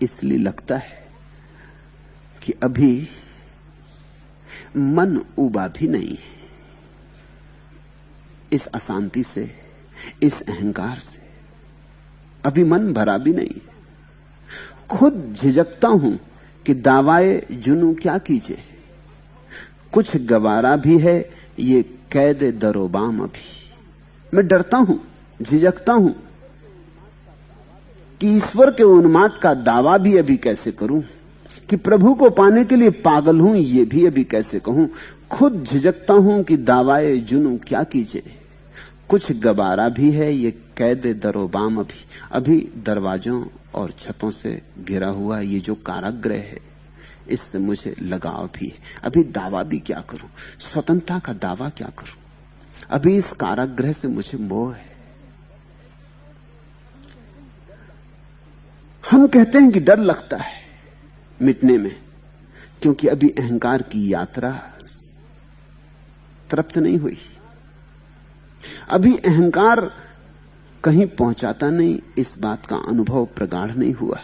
इसलिए लगता है कि अभी मन उबा भी नहीं है इस अशांति से, इस अहंकार से। अभी मन भरा भी नहीं है। खुद झिझकता हूं कि दावाए जुनू क्या कीजिए, कुछ गवारा भी है ये कैद दरोबाम। अभी मैं डरता हूं, झिझकता हूं कि ईश्वर के उन्माद का दावा भी अभी कैसे करूं, कि प्रभु को पाने के लिए पागल हूं ये भी अभी कैसे कहूं। खुद झिझकता हूं कि दावाए जुनू क्या कीजिए, कुछ गवारा भी है ये कैद दरोबाम। अभी दरवाजों और छतों से घिरा हुआ ये जो कारागृह है, इससे मुझे लगाव भी है। अभी दावा भी क्या करूं, स्वतंत्रता का दावा क्या करूं। अभी इस कारागृह से मुझे मोह है। हम कहते हैं कि डर लगता है मिटने में, क्योंकि अभी अहंकार की यात्रा तृप्त नहीं हुई। अभी अहंकार कहीं पहुंचाता नहीं, इस बात का अनुभव प्रगाढ़ नहीं हुआ।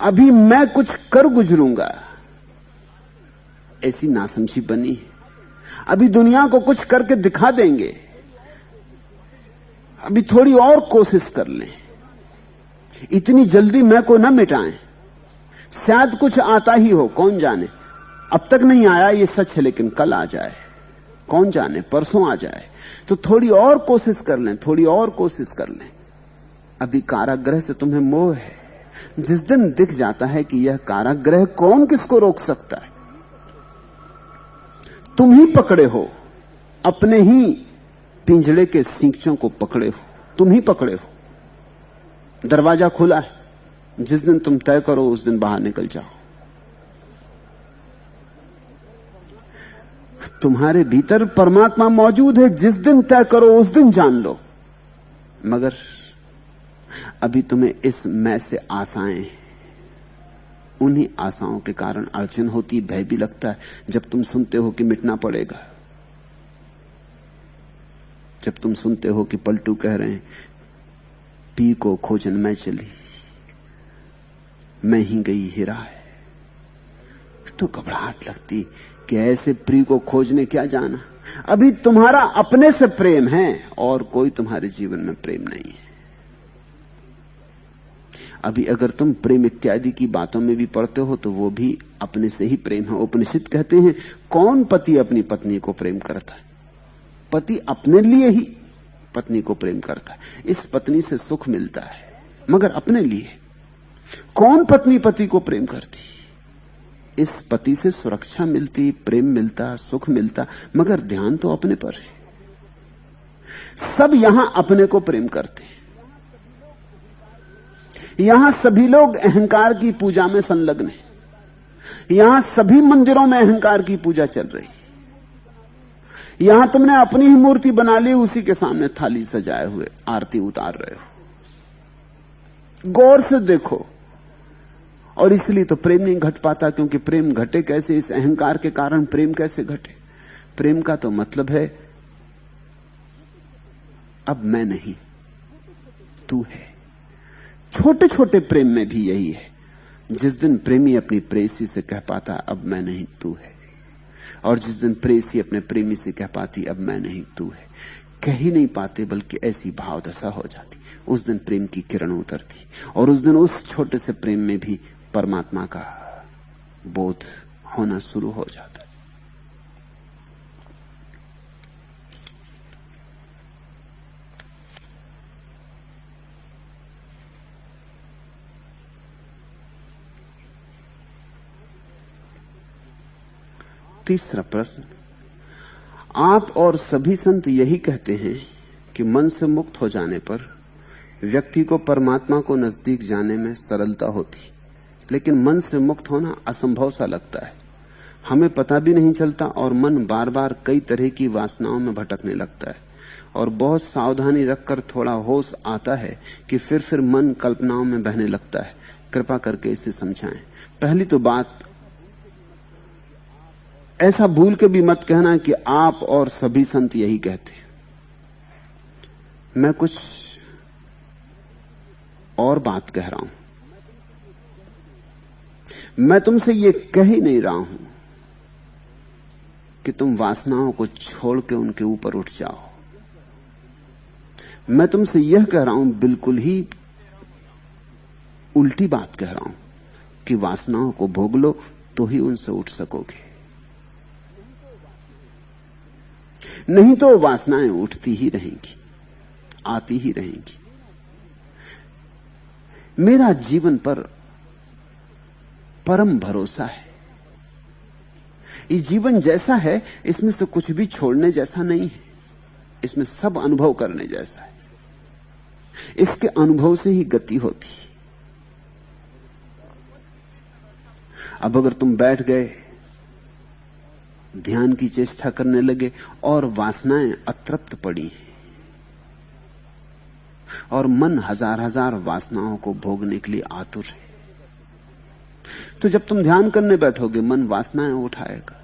अभी मैं कुछ कर गुजरूंगा ऐसी नासमझी बनी है। अभी दुनिया को कुछ करके दिखा देंगे, अभी थोड़ी और कोशिश कर लें। इतनी जल्दी मैं को न मिटाएं, शायद कुछ आता ही हो, कौन जाने। अब तक नहीं आया ये सच है, लेकिन कल आ जाए, कौन जाने परसों आ जाए। तो थोड़ी और कोशिश कर लें, थोड़ी और कोशिश कर लें। अभी कारागृह से तुम्हें मोह है। जिस दिन दिख जाता है कि यह कारागृह कौन किसको रोक सकता है, तुम ही पकड़े हो, अपने ही पिंजड़े के सींचों को पकड़े हो, तुम ही पकड़े हो। दरवाजा खुला है, जिस दिन तुम तय करो उस दिन बाहर निकल जाओ। तुम्हारे भीतर परमात्मा मौजूद है, जिस दिन तय करो उस दिन जान लो। मगर अभी तुम्हें इस मैं से आशाएं, उन्हीं आशाओं के कारण अड़चन होती, भय भी लगता है। जब तुम सुनते हो कि मिटना पड़ेगा, जब तुम सुनते हो कि पलटू कह रहे हैं पी को खोजन मैं चली, मैं ही गई हीरा है, तो घबराहट लगती कि ऐसे प्रिय को खोजने क्या जाना। अभी तुम्हारा अपने से प्रेम है और कोई तुम्हारे जीवन में प्रेम नहीं है। अभी अगर तुम प्रेम इत्यादि की बातों में भी पढ़ते हो तो वो भी अपने से ही प्रेम है। उपनिषद कहते हैं कौन पति अपनी पत्नी को प्रेम करता है? पति अपने लिए ही पत्नी को प्रेम करता है। इस पत्नी से सुख मिलता है, मगर अपने लिए। कौन पत्नी पति को प्रेम करती? इस पति से सुरक्षा मिलती, प्रेम मिलता, सुख मिलता, मगर ध्यान तो अपने पर है। सब यहां अपने को प्रेम करते हैं। यहां सभी लोग अहंकार की पूजा में संलग्न हैं। यहां सभी मंदिरों में अहंकार की पूजा चल रही। यहां तुमने अपनी ही मूर्ति बना ली, उसी के सामने थाली सजाए हुए आरती उतार रहे हो। गौर से देखो। और इसलिए तो प्रेम नहीं घट पाता, क्योंकि प्रेम घटे कैसे? इस अहंकार के कारण प्रेम कैसे घटे? प्रेम का तो मतलब है अब मैं नहीं, तू है। छोटे छोटे प्रेम में भी यही है। जिस दिन प्रेमी अपनी प्रेयसी से कह पाता अब मैं नहीं तू है, और जिस दिन प्रेयसी अपने प्रेमी से कह पाती अब मैं नहीं तू है, कह ही नहीं पाते बल्कि ऐसी भाव दशा हो जाती, उस दिन प्रेम की किरण उतरती, और उस दिन उस छोटे से प्रेम में भी परमात्मा का बोध होना शुरू हो जाता है। तीसरा प्रश्न, आप और सभी संत यही कहते हैं कि मन से मुक्त हो जाने पर व्यक्ति को परमात्मा को नजदीक जाने में सरलता होती, लेकिन मन से मुक्त होना असंभव सा लगता है। हमें पता भी नहीं चलता और मन बार बार कई तरह की वासनाओं में भटकने लगता है, और बहुत सावधानी रखकर थोड़ा होश आता है कि फिर मन कल्पनाओं में बहने लगता है। कृपा करके इसे समझाएं। पहली तो बात, ऐसा भूल के भी मत कहना कि आप और सभी संत यही कहते हैं। मैं कुछ और बात कह रहा हूं। मैं तुमसे ये कह ही नहीं रहा हूं कि तुम वासनाओं को छोड़ के उनके ऊपर उठ जाओ। मैं तुमसे यह कह रहा हूं, बिल्कुल ही उल्टी बात कह रहा हूं, कि वासनाओं को भोग लो तो ही उनसे उठ सकोगे, नहीं तो वासनाएं उठती ही रहेंगी, आती ही रहेंगी। मेरा जीवन पर परम भरोसा है। ये जीवन जैसा है, इसमें से कुछ भी छोड़ने जैसा नहीं है, इसमें सब अनुभव करने जैसा है। इसके अनुभव से ही गति होती। अब अगर तुम बैठ गए, ध्यान की चेष्टा करने लगे और वासनाएं अतृप्त पड़ी हैं और मन हजार हजार वासनाओं को भोगने के लिए आतुर है, तो जब तुम ध्यान करने बैठोगे मन वासनाएं उठाएगा।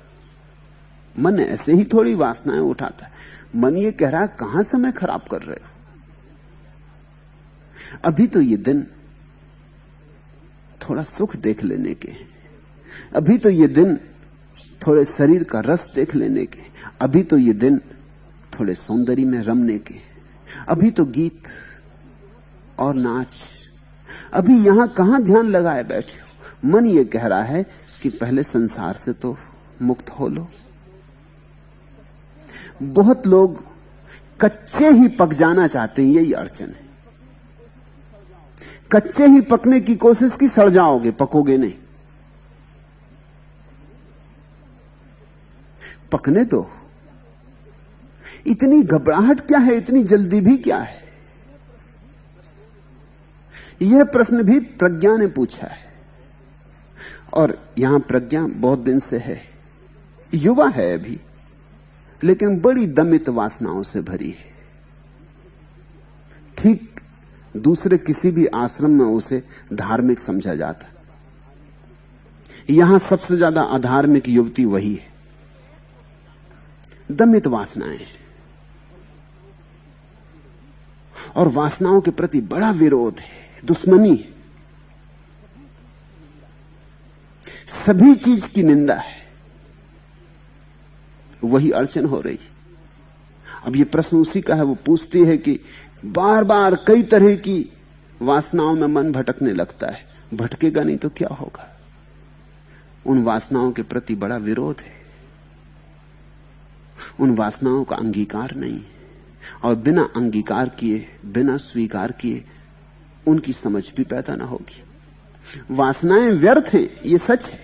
मन ऐसे ही थोड़ी वासनाएं उठाता है। मन ये कह रहा है कहां समय खराब कर रहे हो, अभी तो ये दिन थोड़ा सुख देख लेने के हैं, अभी तो ये दिन थोड़े शरीर का रस देख लेने के, अभी तो ये दिन थोड़े सौंदर्य में रमने के, अभी तो गीत और नाच, अभी यहां कहां ध्यान लगाए बैठे हो। मन ये कह रहा है कि पहले संसार से तो मुक्त हो लो। बहुत लोग कच्चे ही पक जाना चाहते हैं, यही अड़चन है। कच्चे ही पकने की कोशिश की, सड़ जाओगे, पकोगे नहीं। पकने दो। इतनी घबराहट क्या है, इतनी जल्दी भी क्या है? यह प्रश्न भी प्रज्ञा ने पूछा है, और यहां प्रज्ञा बहुत दिन से है, युवा है अभी, लेकिन बड़ी दमित वासनाओं से भरी है। ठीक दूसरे किसी भी आश्रम में उसे धार्मिक समझा जाता, यहां सबसे ज्यादा अधार्मिक युवती वही है। दमित वासनाएं और वासनाओं के प्रति बड़ा विरोध है, दुश्मनी है, सभी चीज की निंदा है। वही अड़चन हो रही। अब ये प्रश्न उसी का है। वो पूछती है कि बार बार कई तरह की वासनाओं में मन भटकने लगता है, भटकेगा नहीं तो क्या होगा? उन वासनाओं के प्रति बड़ा विरोध है, उन वासनाओं का अंगीकार नहीं है, और बिना अंगीकार किए, बिना स्वीकार किए उनकी समझ भी पैदा ना होगी। वासनाएं व्यर्थ हैं, ये सच है,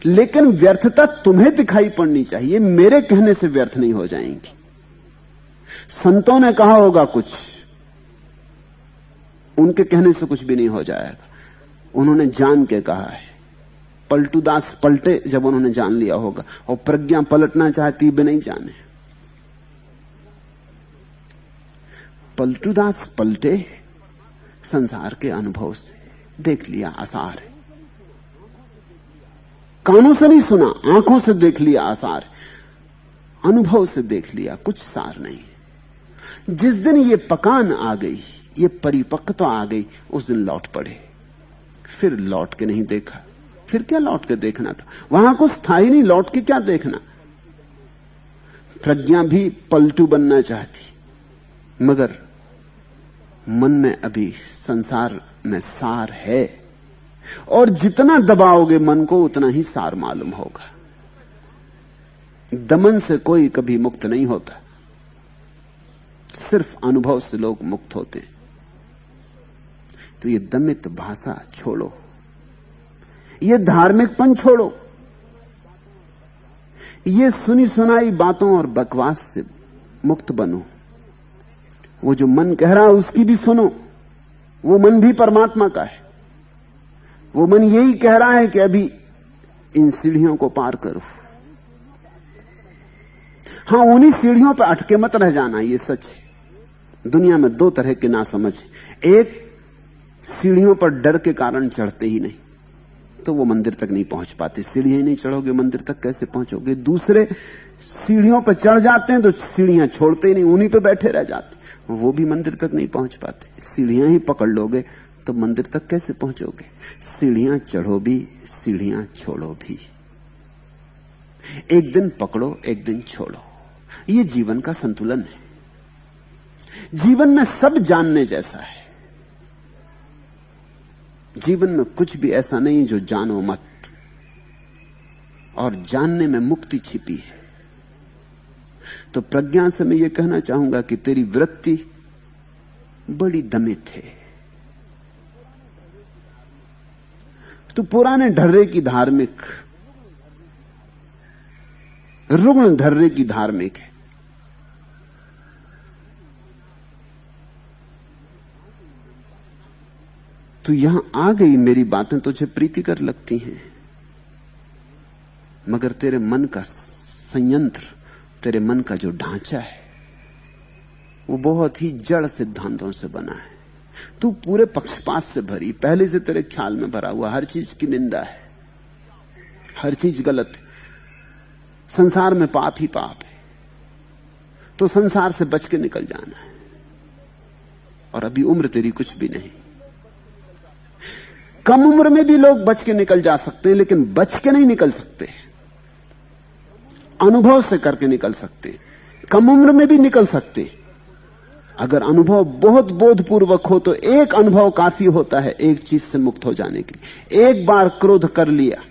लेकिन व्यर्थता तुम्हें दिखाई पड़नी चाहिए, मेरे कहने से व्यर्थ नहीं हो जाएंगी। संतों ने कहा होगा कुछ, उनके कहने से कुछ भी नहीं हो जाएगा। उन्होंने जान के कहा है। पलटूदास पलटे जब उन्होंने जान लिया होगा, और प्रज्ञा पलटना चाहती भी नहीं जाने। पलटूदास पलटे संसार के अनुभव से, देख लिया आसार है। कानों से नहीं सुना, आंखों से देख लिया आसार है, अनुभव से देख लिया, कुछ सार नहीं। जिस दिन ये पकान आ गई, ये परिपक्वता आ गई, उस दिन लौट पड़े। फिर लौट के नहीं देखा। फिर क्या लौट के देखना था? वहां कुछ था ही नहीं, लौट के क्या देखना? प्रज्ञा भी पलटू बनना चाहती, मगर मन में अभी संसार में सार है, और जितना दबाओगे मन को उतना ही सार मालूम होगा। दमन से कोई कभी मुक्त नहीं होता, सिर्फ अनुभव से लोग मुक्त होते हैं। तो ये दमित भाषा छोड़ो, ये धार्मिकपन छोड़ो, ये सुनी सुनाई बातों और बकवास से मुक्त बनो। वो जो मन कह रहा है उसकी भी सुनो, वो मन भी परमात्मा का है। वो मन यही कह रहा है कि अभी इन सीढ़ियों को पार करो। हां, उन्हीं सीढ़ियों पर अटके मत रह जाना, ये सच है। दुनिया में दो तरह के नासमझ, एक सीढ़ियों पर डर के कारण चढ़ते ही नहीं, तो वो मंदिर तक नहीं पहुंच पाते। सीढ़ियां नहीं चढ़ोगे मंदिर तक कैसे पहुंचोगे? दूसरे सीढ़ियों पर चढ़ जाते हैं तो सीढ़ियां छोड़ते ही नहीं, उन्हीं पे बैठे रह जाते, वो भी मंदिर तक नहीं पहुंच पाते। सीढ़ियां ही पकड़ लोगे तो मंदिर तक कैसे पहुंचोगे? सीढ़ियां चढ़ो भी, सीढ़ियां छोड़ो भी। एक दिन पकड़ो, एक दिन छोड़ो, ये जीवन का संतुलन है। जीवन में सब जानने जैसा है। जीवन में कुछ भी ऐसा नहीं जो जानो मत, और जानने में मुक्ति छिपी है। तो प्रज्ञा से मैं ये कहना चाहूंगा कि तेरी वृत्ति बड़ी दमित है। तू पुराने ढर्रे की धार्मिक, रुग्ण ढर्रे की धार्मिक है। तू यहां आ गई, मेरी बातें तुझे प्रीतिकर लगती हैं, मगर तेरे मन का संयंत्र, तेरे मन का जो ढांचा है वो बहुत ही जड़ सिद्धांतों से बना है। तू पूरे पक्षपात से भरी, पहले से तेरे ख्याल में भरा हुआ, हर चीज की निंदा है, हर चीज गलत है, संसार में पाप ही पाप है, तो संसार से बच के निकल जाना है। और अभी उम्र तेरी कुछ भी नहीं। कम उम्र में भी लोग बच के निकल जा सकते हैं, लेकिन बच के नहीं निकल सकते, अनुभव से करके निकल सकते। कम उम्र में भी निकल सकते, अगर अनुभव बहुत बोधपूर्वक हो तो एक अनुभव काफी होता है एक चीज से मुक्त हो जाने के लिए। एक बार क्रोध कर लिया,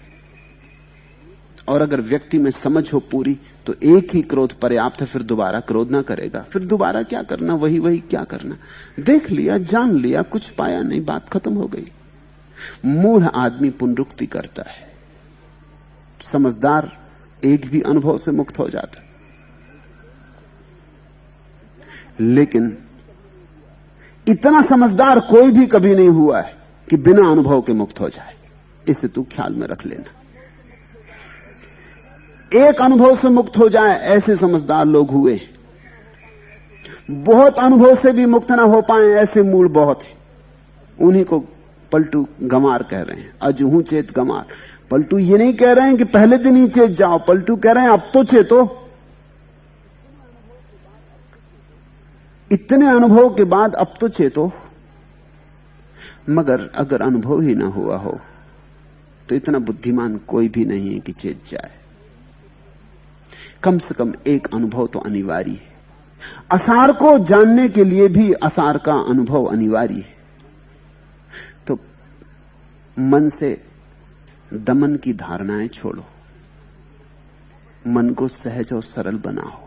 और अगर व्यक्ति में समझ हो पूरी तो एक ही क्रोध पर्याप्त है, फिर दोबारा क्रोध ना करेगा। फिर दोबारा क्या करना, वही वही क्या करना। देख लिया, जान लिया, कुछ पाया नहीं, बात खत्म हो गई। मूढ़ आदमी पुनरुक्ति करता है, समझदार एक भी अनुभव से मुक्त हो जाता है। लेकिन इतना समझदार कोई भी कभी नहीं हुआ है कि बिना अनुभव के मुक्त हो जाए। इसे तू ख्याल में रख लेना। एक अनुभव से मुक्त हो जाए ऐसे समझदार लोग हुए, बहुत अनुभव से भी मुक्त ना हो पाए ऐसे मूड बहुत है। उन्हीं को पलटू गमार कह रहे हैं, अजहू चेत गमार। पलटू ये नहीं कह रहे हैं कि पहले दिन ही चेत जाओ, पलटू कह रहे हैं अब तो चेतो। इतने अनुभव के बाद अब तो चेतो। मगर अगर अनुभव ही ना हुआ हो तो इतना बुद्धिमान कोई भी नहीं है कि चेत जाए। कम से कम एक अनुभव तो अनिवार्य है। असार को जानने के लिए भी असार का अनुभव अनिवार्य है। तो मन से दमन की धारणाएं छोड़ो, मन को सहज और सरल बनाओ,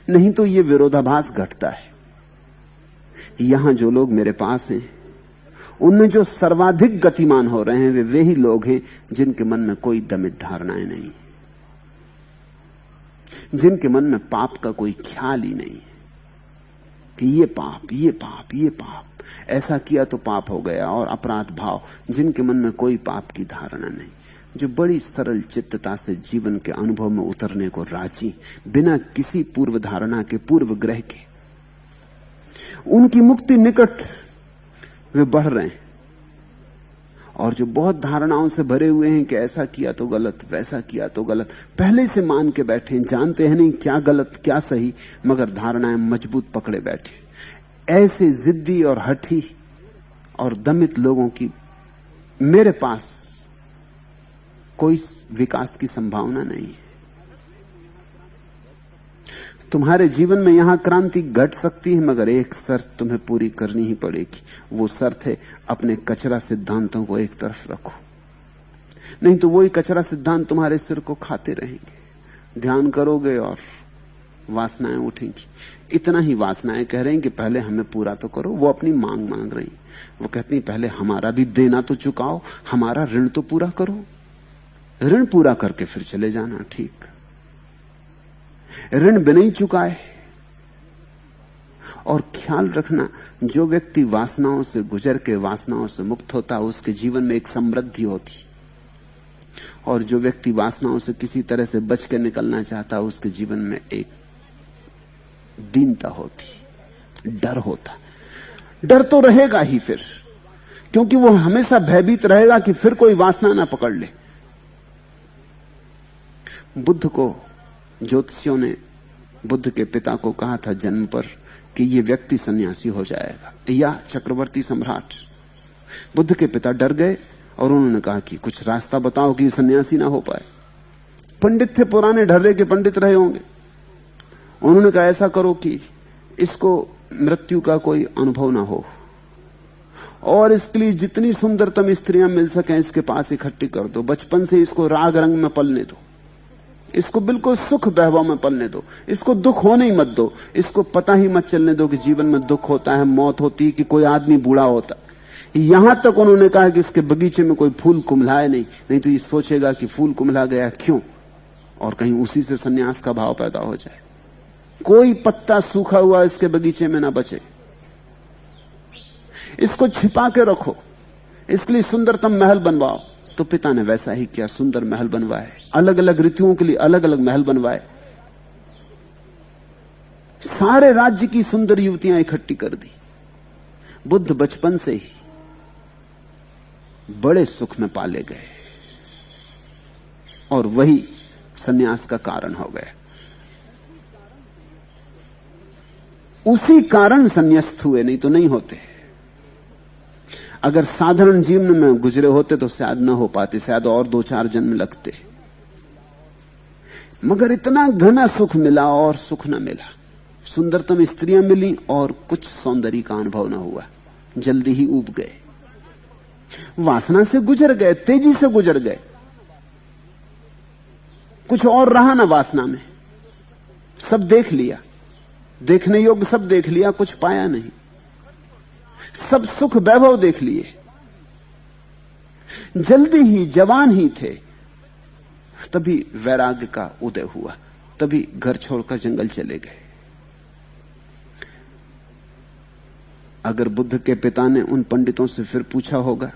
नहीं तो ये विरोधाभास घटता है। यहां जो लोग मेरे पास हैं उनमें जो सर्वाधिक गतिमान हो रहे हैं वे ही लोग हैं जिनके मन में कोई दमित धारणाएं नहीं, जिनके मन में पाप का कोई ख्याल ही नहीं कि ये पाप, ये पाप, ये पाप, ऐसा किया तो पाप हो गया, और अपराध भाव। जिनके मन में कोई पाप की धारणा नहीं, जो बड़ी सरल चित्तता से जीवन के अनुभव में उतरने को राजी, बिना किसी पूर्व धारणा के, पूर्व ग्रह के, उनकी मुक्ति निकट वे बढ़ रहे हैं। और जो बहुत धारणाओं से भरे हुए हैं कि ऐसा किया तो गलत, वैसा किया तो गलत, पहले से मान के बैठे, जानते हैं नहीं क्या गलत क्या सही, मगर धारणाएं मजबूत पकड़े बैठे। ऐसे जिद्दी और हठी और दमित लोगों की मेरे पास कोई विकास की संभावना नहीं है। तुम्हारे जीवन में यहां क्रांति घट सकती है, मगर एक शर्त तुम्हें पूरी करनी ही पड़ेगी। वो शर्त है, अपने कचरा सिद्धांतों को एक तरफ रखो, नहीं तो वही कचरा सिद्धांत तुम्हारे सिर को खाते रहेंगे। ध्यान करोगे और वासनाएं उठेंगी। इतना ही वासनाएं कह रही कि पहले हमें पूरा तो करो। वो अपनी मांग मांग रही, वो कहती पहले हमारा भी देना तो चुकाओ, हमारा ऋण तो पूरा करो। ऋण पूरा करके फिर चले जाना, ठीक। ऋण बिना ही चुकाए। और ख्याल रखना, जो व्यक्ति वासनाओं से गुजर के वासनाओं से मुक्त होता, उसके जीवन में एक समृद्धि होती, और जो व्यक्ति वासनाओं से किसी तरह से बच के निकलना चाहता, उसके जीवन में एक दीनता होती, डर होता। डर तो रहेगा ही फिर, क्योंकि वो हमेशा भयभीत रहेगा कि फिर कोई वासना ना पकड़ ले। बुद्ध को ज्योतिषियों ने बुद्ध के पिता को कहा था जन्म पर कि ये व्यक्ति सन्यासी हो जाएगा या चक्रवर्ती सम्राट। बुद्ध के पिता डर गए और उन्होंने कहा कि कुछ रास्ता बताओ कि सन्यासी ना हो पाए। पंडित थे, पुराने ढर्रे के पंडित रहे होंगे। उन्होंने कहा ऐसा करो कि इसको मृत्यु का कोई अनुभव ना हो, और इसके लिए जितनी सुंदरतम स्त्रियां मिल सकें इसके पास इकट्ठी कर दो। बचपन से इसको राग रंग में पलने दो, इसको बिल्कुल सुख वैभव में पलने दो, इसको दुख होने ही मत दो। इसको पता ही मत चलने दो कि जीवन में दुख होता है, मौत होती है, कि कोई आदमी बूढ़ा होता। यहां तक उन्होंने कहा कि इसके बगीचे में कोई फूल कुम्हलाए नहीं तो ये सोचेगा कि फूल कुम्हला गया क्यों, और कहीं उसी से सन्यास का भाव पैदा हो जाए। कोई पत्ता सूखा हुआ इसके बगीचे में ना बचे। इसको छिपा के रखो, इसके लिए सुंदरतम महल बनवाओ। तो पिता ने वैसा ही किया, सुंदर महल बनवाए, अलग अलग ऋतुओं के लिए अलग अलग महल बनवाए, सारे राज्य की सुंदर युवतियां इकट्ठी कर दी। बुद्ध बचपन से ही बड़े सुख में पाले गए और वही सन्यास का कारण हो गए। उसी कारण संन्यास्त हुए, नहीं तो नहीं होते। अगर साधारण जीवन में गुजरे होते तो शायद न हो पाते, शायद और 2-4 जन्म लगते। मगर इतना घना सुख मिला और सुख न मिला। सुंदरतम स्त्रियां मिली और कुछ सौंदर्य का अनुभव न हुआ, जल्दी ही ऊब गए। वासना से गुजर गए, तेजी से गुजर गए। कुछ और रहा ना वासना में, सब देख लिया, देखने योग्य सब देख लिया, कुछ पाया नहीं। सब सुख वैभव देख लिए, जल्दी ही जवान ही थे, तभी वैराग्य का उदय हुआ, तभी घर छोड़कर जंगल चले गए। अगर बुद्ध के पिता ने उन पंडितों से फिर पूछा होगा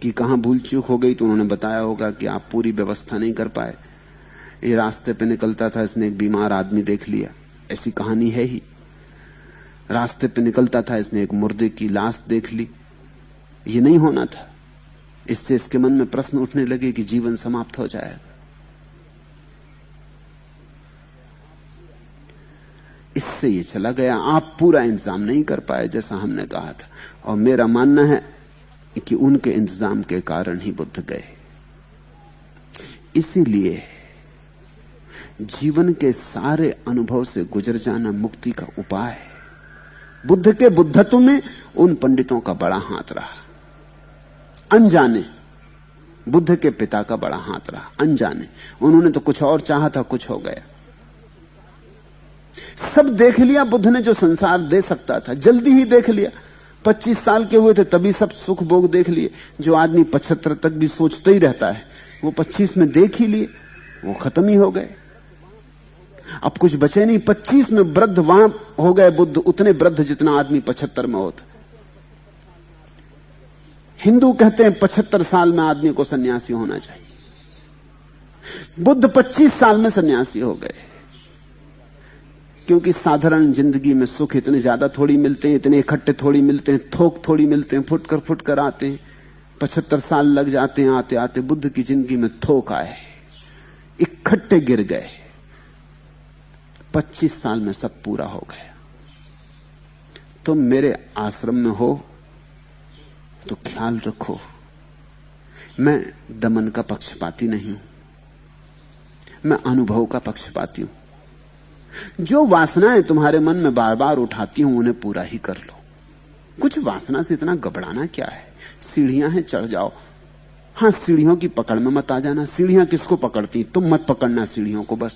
कि कहां भूल चूक हो गई, तो उन्होंने बताया होगा कि आप पूरी व्यवस्था नहीं कर पाए। ये रास्ते पे निकलता था, इसने एक बीमार आदमी देख लिया, ऐसी कहानी है ही। रास्ते पे निकलता था, इसने एक मुर्दे की लाश देख ली। ये नहीं होना था। इससे इसके मन में प्रश्न उठने लगे कि जीवन समाप्त हो जाएगा। इससे ये चला गया। आप पूरा इंतजाम नहीं कर पाए जैसा हमने कहा था, और मेरा मानना है कि उनके इंतजाम के कारण ही बुद्ध गए। इसीलिए जीवन के सारे अनुभव से गुजर जाना मुक्ति का उपाय है। बुद्ध के बुद्धत्व में उन पंडितों का बड़ा हाथ रहा, अनजाने। बुद्ध के पिता का बड़ा हाथ रहा, अनजाने। उन्होंने तो कुछ और चाहा था, कुछ हो गया। सब देख लिया बुद्ध ने जो संसार दे सकता था, जल्दी ही देख लिया। 25 साल के हुए थे तभी सब सुख भोग देख लिए। जो आदमी 75 तक भी सोचता ही रहता है, वो 25 में देख ही लिए, वो खत्म ही हो गए। अब कुछ बचे नहीं। 25 में वृद्ध वहां हो गए बुद्ध, उतने वृद्ध जितना आदमी 75 में होता। हिंदू कहते हैं 75 साल में आदमी को सन्यासी होना चाहिए। बुद्ध 25 साल में सन्यासी हो गए, क्योंकि साधारण जिंदगी में सुख इतने ज्यादा थोड़ी मिलते हैं, इतने इकट्ठे थोड़ी मिलते हैं, थोक थोड़ी मिलते हैं, फुट कर आते हैं। 75 साल लग जाते हैं आते आते। बुद्ध की जिंदगी में थोक आए, इकट्ठे गिर गए। 25 साल में सब पूरा हो गया। तुम मेरे आश्रम में हो तो ख्याल रखो, मैं दमन का पक्षपाती नहीं हूं, मैं अनुभव का पक्षपाती हूं। जो वासनाएं तुम्हारे मन में बार बार उठाती हूं उन्हें पूरा ही कर लो। कुछ वासना से इतना घबराना क्या है? सीढ़ियां हैं, चढ़ जाओ। हां, सीढ़ियों की पकड़ में मत आ जाना। सीढ़ियां किसको पकड़ती? तुम मत पकड़ना सीढ़ियों को। बस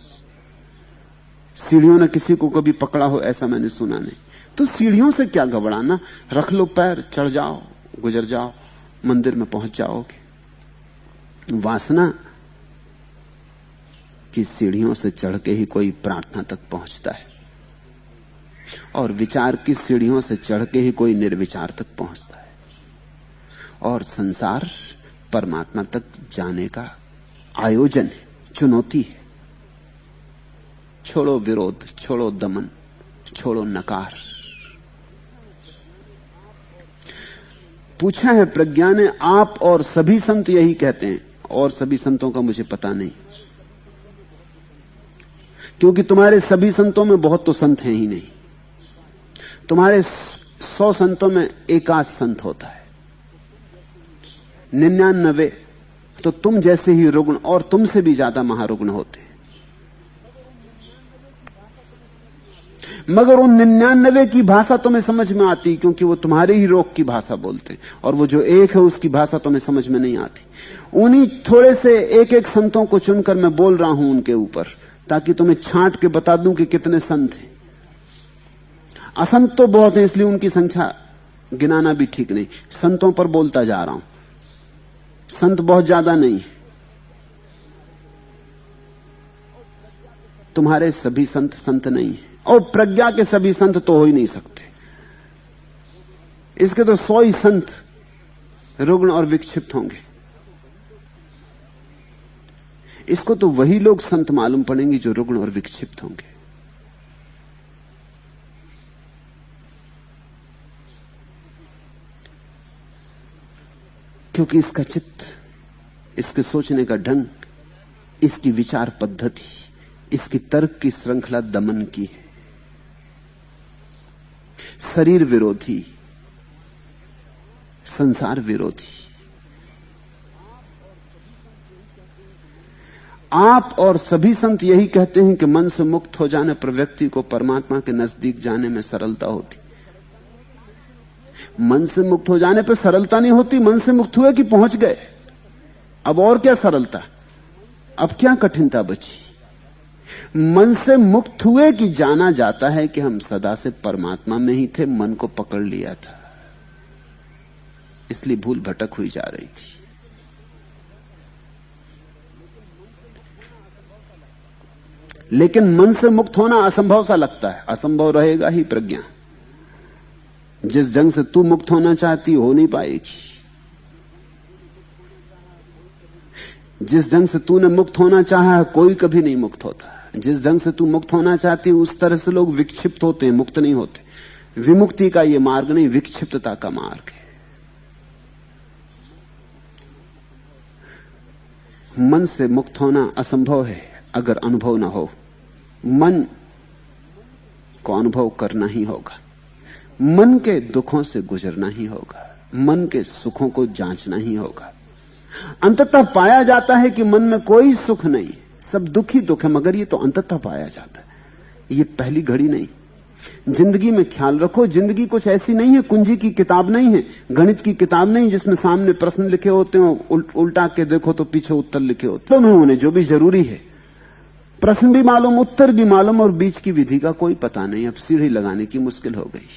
सीढ़ियों ने किसी को कभी पकड़ा हो ऐसा मैंने सुना नहीं। तो सीढ़ियों से क्या घबराना? रख लो पैर, चढ़ जाओ, गुजर जाओ, मंदिर में पहुंच जाओगे। वासना की सीढ़ियों से चढ़ के ही कोई प्रार्थना तक पहुंचता है, और विचार की सीढ़ियों से चढ़ के ही कोई निर्विचार तक पहुंचता है। और संसार परमात्मा तक जाने का आयोजन है, चुनौती है। छोड़ो विरोध, छोड़ो दमन, छोड़ो नकार। पूछा है प्रज्ञा ने, आप और सभी संत यही कहते हैं। और सभी संतों का मुझे पता नहीं, क्योंकि तुम्हारे सभी संतों में बहुत तो संत हैं ही नहीं। तुम्हारे 100 संतों में एक आध संत होता है, 99 तो तुम जैसे ही रुग्ण और तुमसे भी ज्यादा महारुग्ण होते हैं। मगर उन 99 की भाषा तुम्हें समझ में आती, क्योंकि वो तुम्हारे ही रोग की भाषा बोलते हैं, और वो जो एक है उसकी भाषा तुम्हें समझ में नहीं आती। उन्हीं थोड़े से एक एक संतों को चुनकर मैं बोल रहा हूं उनके ऊपर, ताकि तुम्हें छांट के बता दूं कि कितने संत हैं। असंत तो बहुत है, इसलिए उनकी संख्या गिनाना भी ठीक नहीं। संतों पर बोलता जा रहा हूं, संत बहुत ज्यादा नहीं। तुम्हारे सभी संत संत नहीं है, और प्रज्ञा के सभी संत तो हो ही नहीं सकते। इसके तो 100 ही संत रुग्ण और विक्षिप्त होंगे। इसको तो वही लोग संत मालूम पड़ेंगे जो रुग्ण और विक्षिप्त होंगे। क्योंकि इसका चित्त, इसके सोचने का ढंग, इसकी विचार पद्धति, इसकी तर्क की श्रृंखला दमन की है, शरीर विरोधी, संसार विरोधी। आप और सभी संत यही कहते हैं कि मन से मुक्त हो जाने पर व्यक्ति को परमात्मा के नजदीक जाने में सरलता होती। मन से मुक्त हो जाने पर सरलता नहीं होती, मन से मुक्त हुए कि पहुंच गए। अब और क्या सरलता, अब क्या कठिनता बची? मन से मुक्त हुए कि जाना जाता है कि हम सदा से परमात्मा में ही थे, मन को पकड़ लिया था, इसलिए भूल भटक हुई जा रही थी। लेकिन मन से मुक्त होना असंभव सा लगता है। असंभव रहेगा ही प्रज्ञा। जिस ढंग से तू मुक्त होना चाहती हो नहीं पाएगी। जिस ढंग से तूने मुक्त होना चाहा है कोई कभी नहीं मुक्त होता। जिस ढंग से तू मुक्त होना चाहती है उस तरह से लोग विक्षिप्त होते हैं, मुक्त नहीं होते। विमुक्ति का यह मार्ग नहीं, विक्षिप्तता का मार्ग है। मन से मुक्त होना असंभव है अगर अनुभव ना हो। मन को अनुभव करना ही होगा, मन के दुखों से गुजरना ही होगा, मन के सुखों को जांचना ही होगा। अंततः पाया जाता है कि मन में कोई सुख नहीं, सब दुख ही दुख है, मगर ये तो अंततः पाया जाता है, ये पहली घड़ी नहीं। जिंदगी में ख्याल रखो, जिंदगी कुछ ऐसी नहीं है, कुंजी की किताब नहीं है, गणित की किताब नहीं जिसमें सामने प्रश्न लिखे होते हैं, उल्टा के देखो तो पीछे उत्तर लिखे होते हैं। उन्हें जो भी जरूरी है, प्रश्न भी मालूम, उत्तर भी मालूम, और बीच की विधि का कोई पता नहीं। अब सीढ़ी लगाने की मुश्किल हो गई।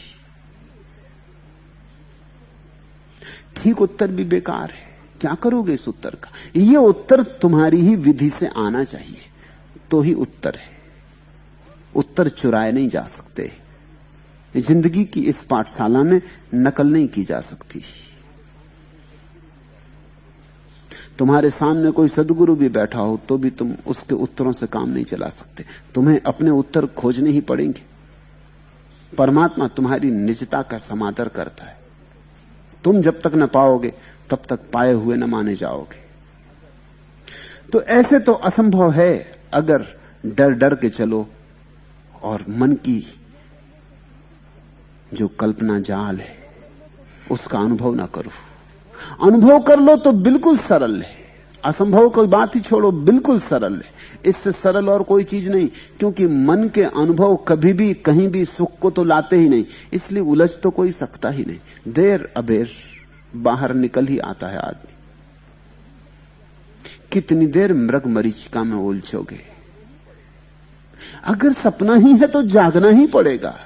ठीक उत्तर भी बेकार है, क्या करोगे इस उत्तर का? ये उत्तर तुम्हारी ही विधि से आना चाहिए तो ही उत्तर है। उत्तर चुराए नहीं जा सकते। जिंदगी की इस पाठशाला में नकल नहीं की जा सकती। तुम्हारे सामने कोई सदगुरु भी बैठा हो तो भी तुम उसके उत्तरों से काम नहीं चला सकते। तुम्हें अपने उत्तर खोजने ही पड़ेंगे। परमात्मा तुम्हारी निजता का समादर करता है। तुम जब तक न पाओगे तब तक पाए हुए न माने जाओगे। तो ऐसे तो असंभव है अगर डर डर के चलो और मन की जो कल्पना जाल है उसका अनुभव ना करो। अनुभव कर लो तो बिल्कुल सरल है, असंभव कोई बात ही छोड़ो, बिल्कुल सरल है। इससे सरल और कोई चीज नहीं, क्योंकि मन के अनुभव कभी भी कहीं भी सुख को तो लाते ही नहीं, इसलिए उलझ तो कोई सकता ही नहीं। देर अबेर बाहर निकल ही आता है आदमी। कितनी देर मृग मरीचिका में उलझोगे? अगर सपना ही है तो जागना ही पड़ेगा।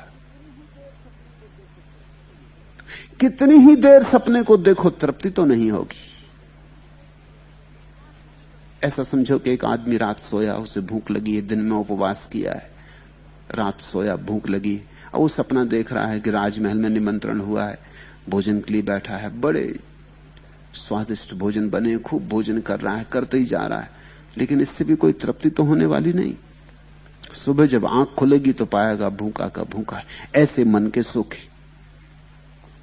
कितनी ही देर सपने को देखो, तृप्ति तो नहीं होगी। ऐसा समझो कि एक आदमी रात सोया, उसे भूख लगी है, दिन में उपवास किया है, रात सोया, भूख लगी, और वो सपना देख रहा है कि राजमहल में निमंत्रण हुआ है, भोजन के लिए बैठा है, बड़े स्वादिष्ट भोजन बने, खूब भोजन कर रहा है, करते ही जा रहा है, लेकिन इससे भी कोई तृप्ति तो होने वाली नहीं। सुबह जब आंख खुलेगी तो पाएगा भूखा का भूखा है। ऐसे मन के सुख है,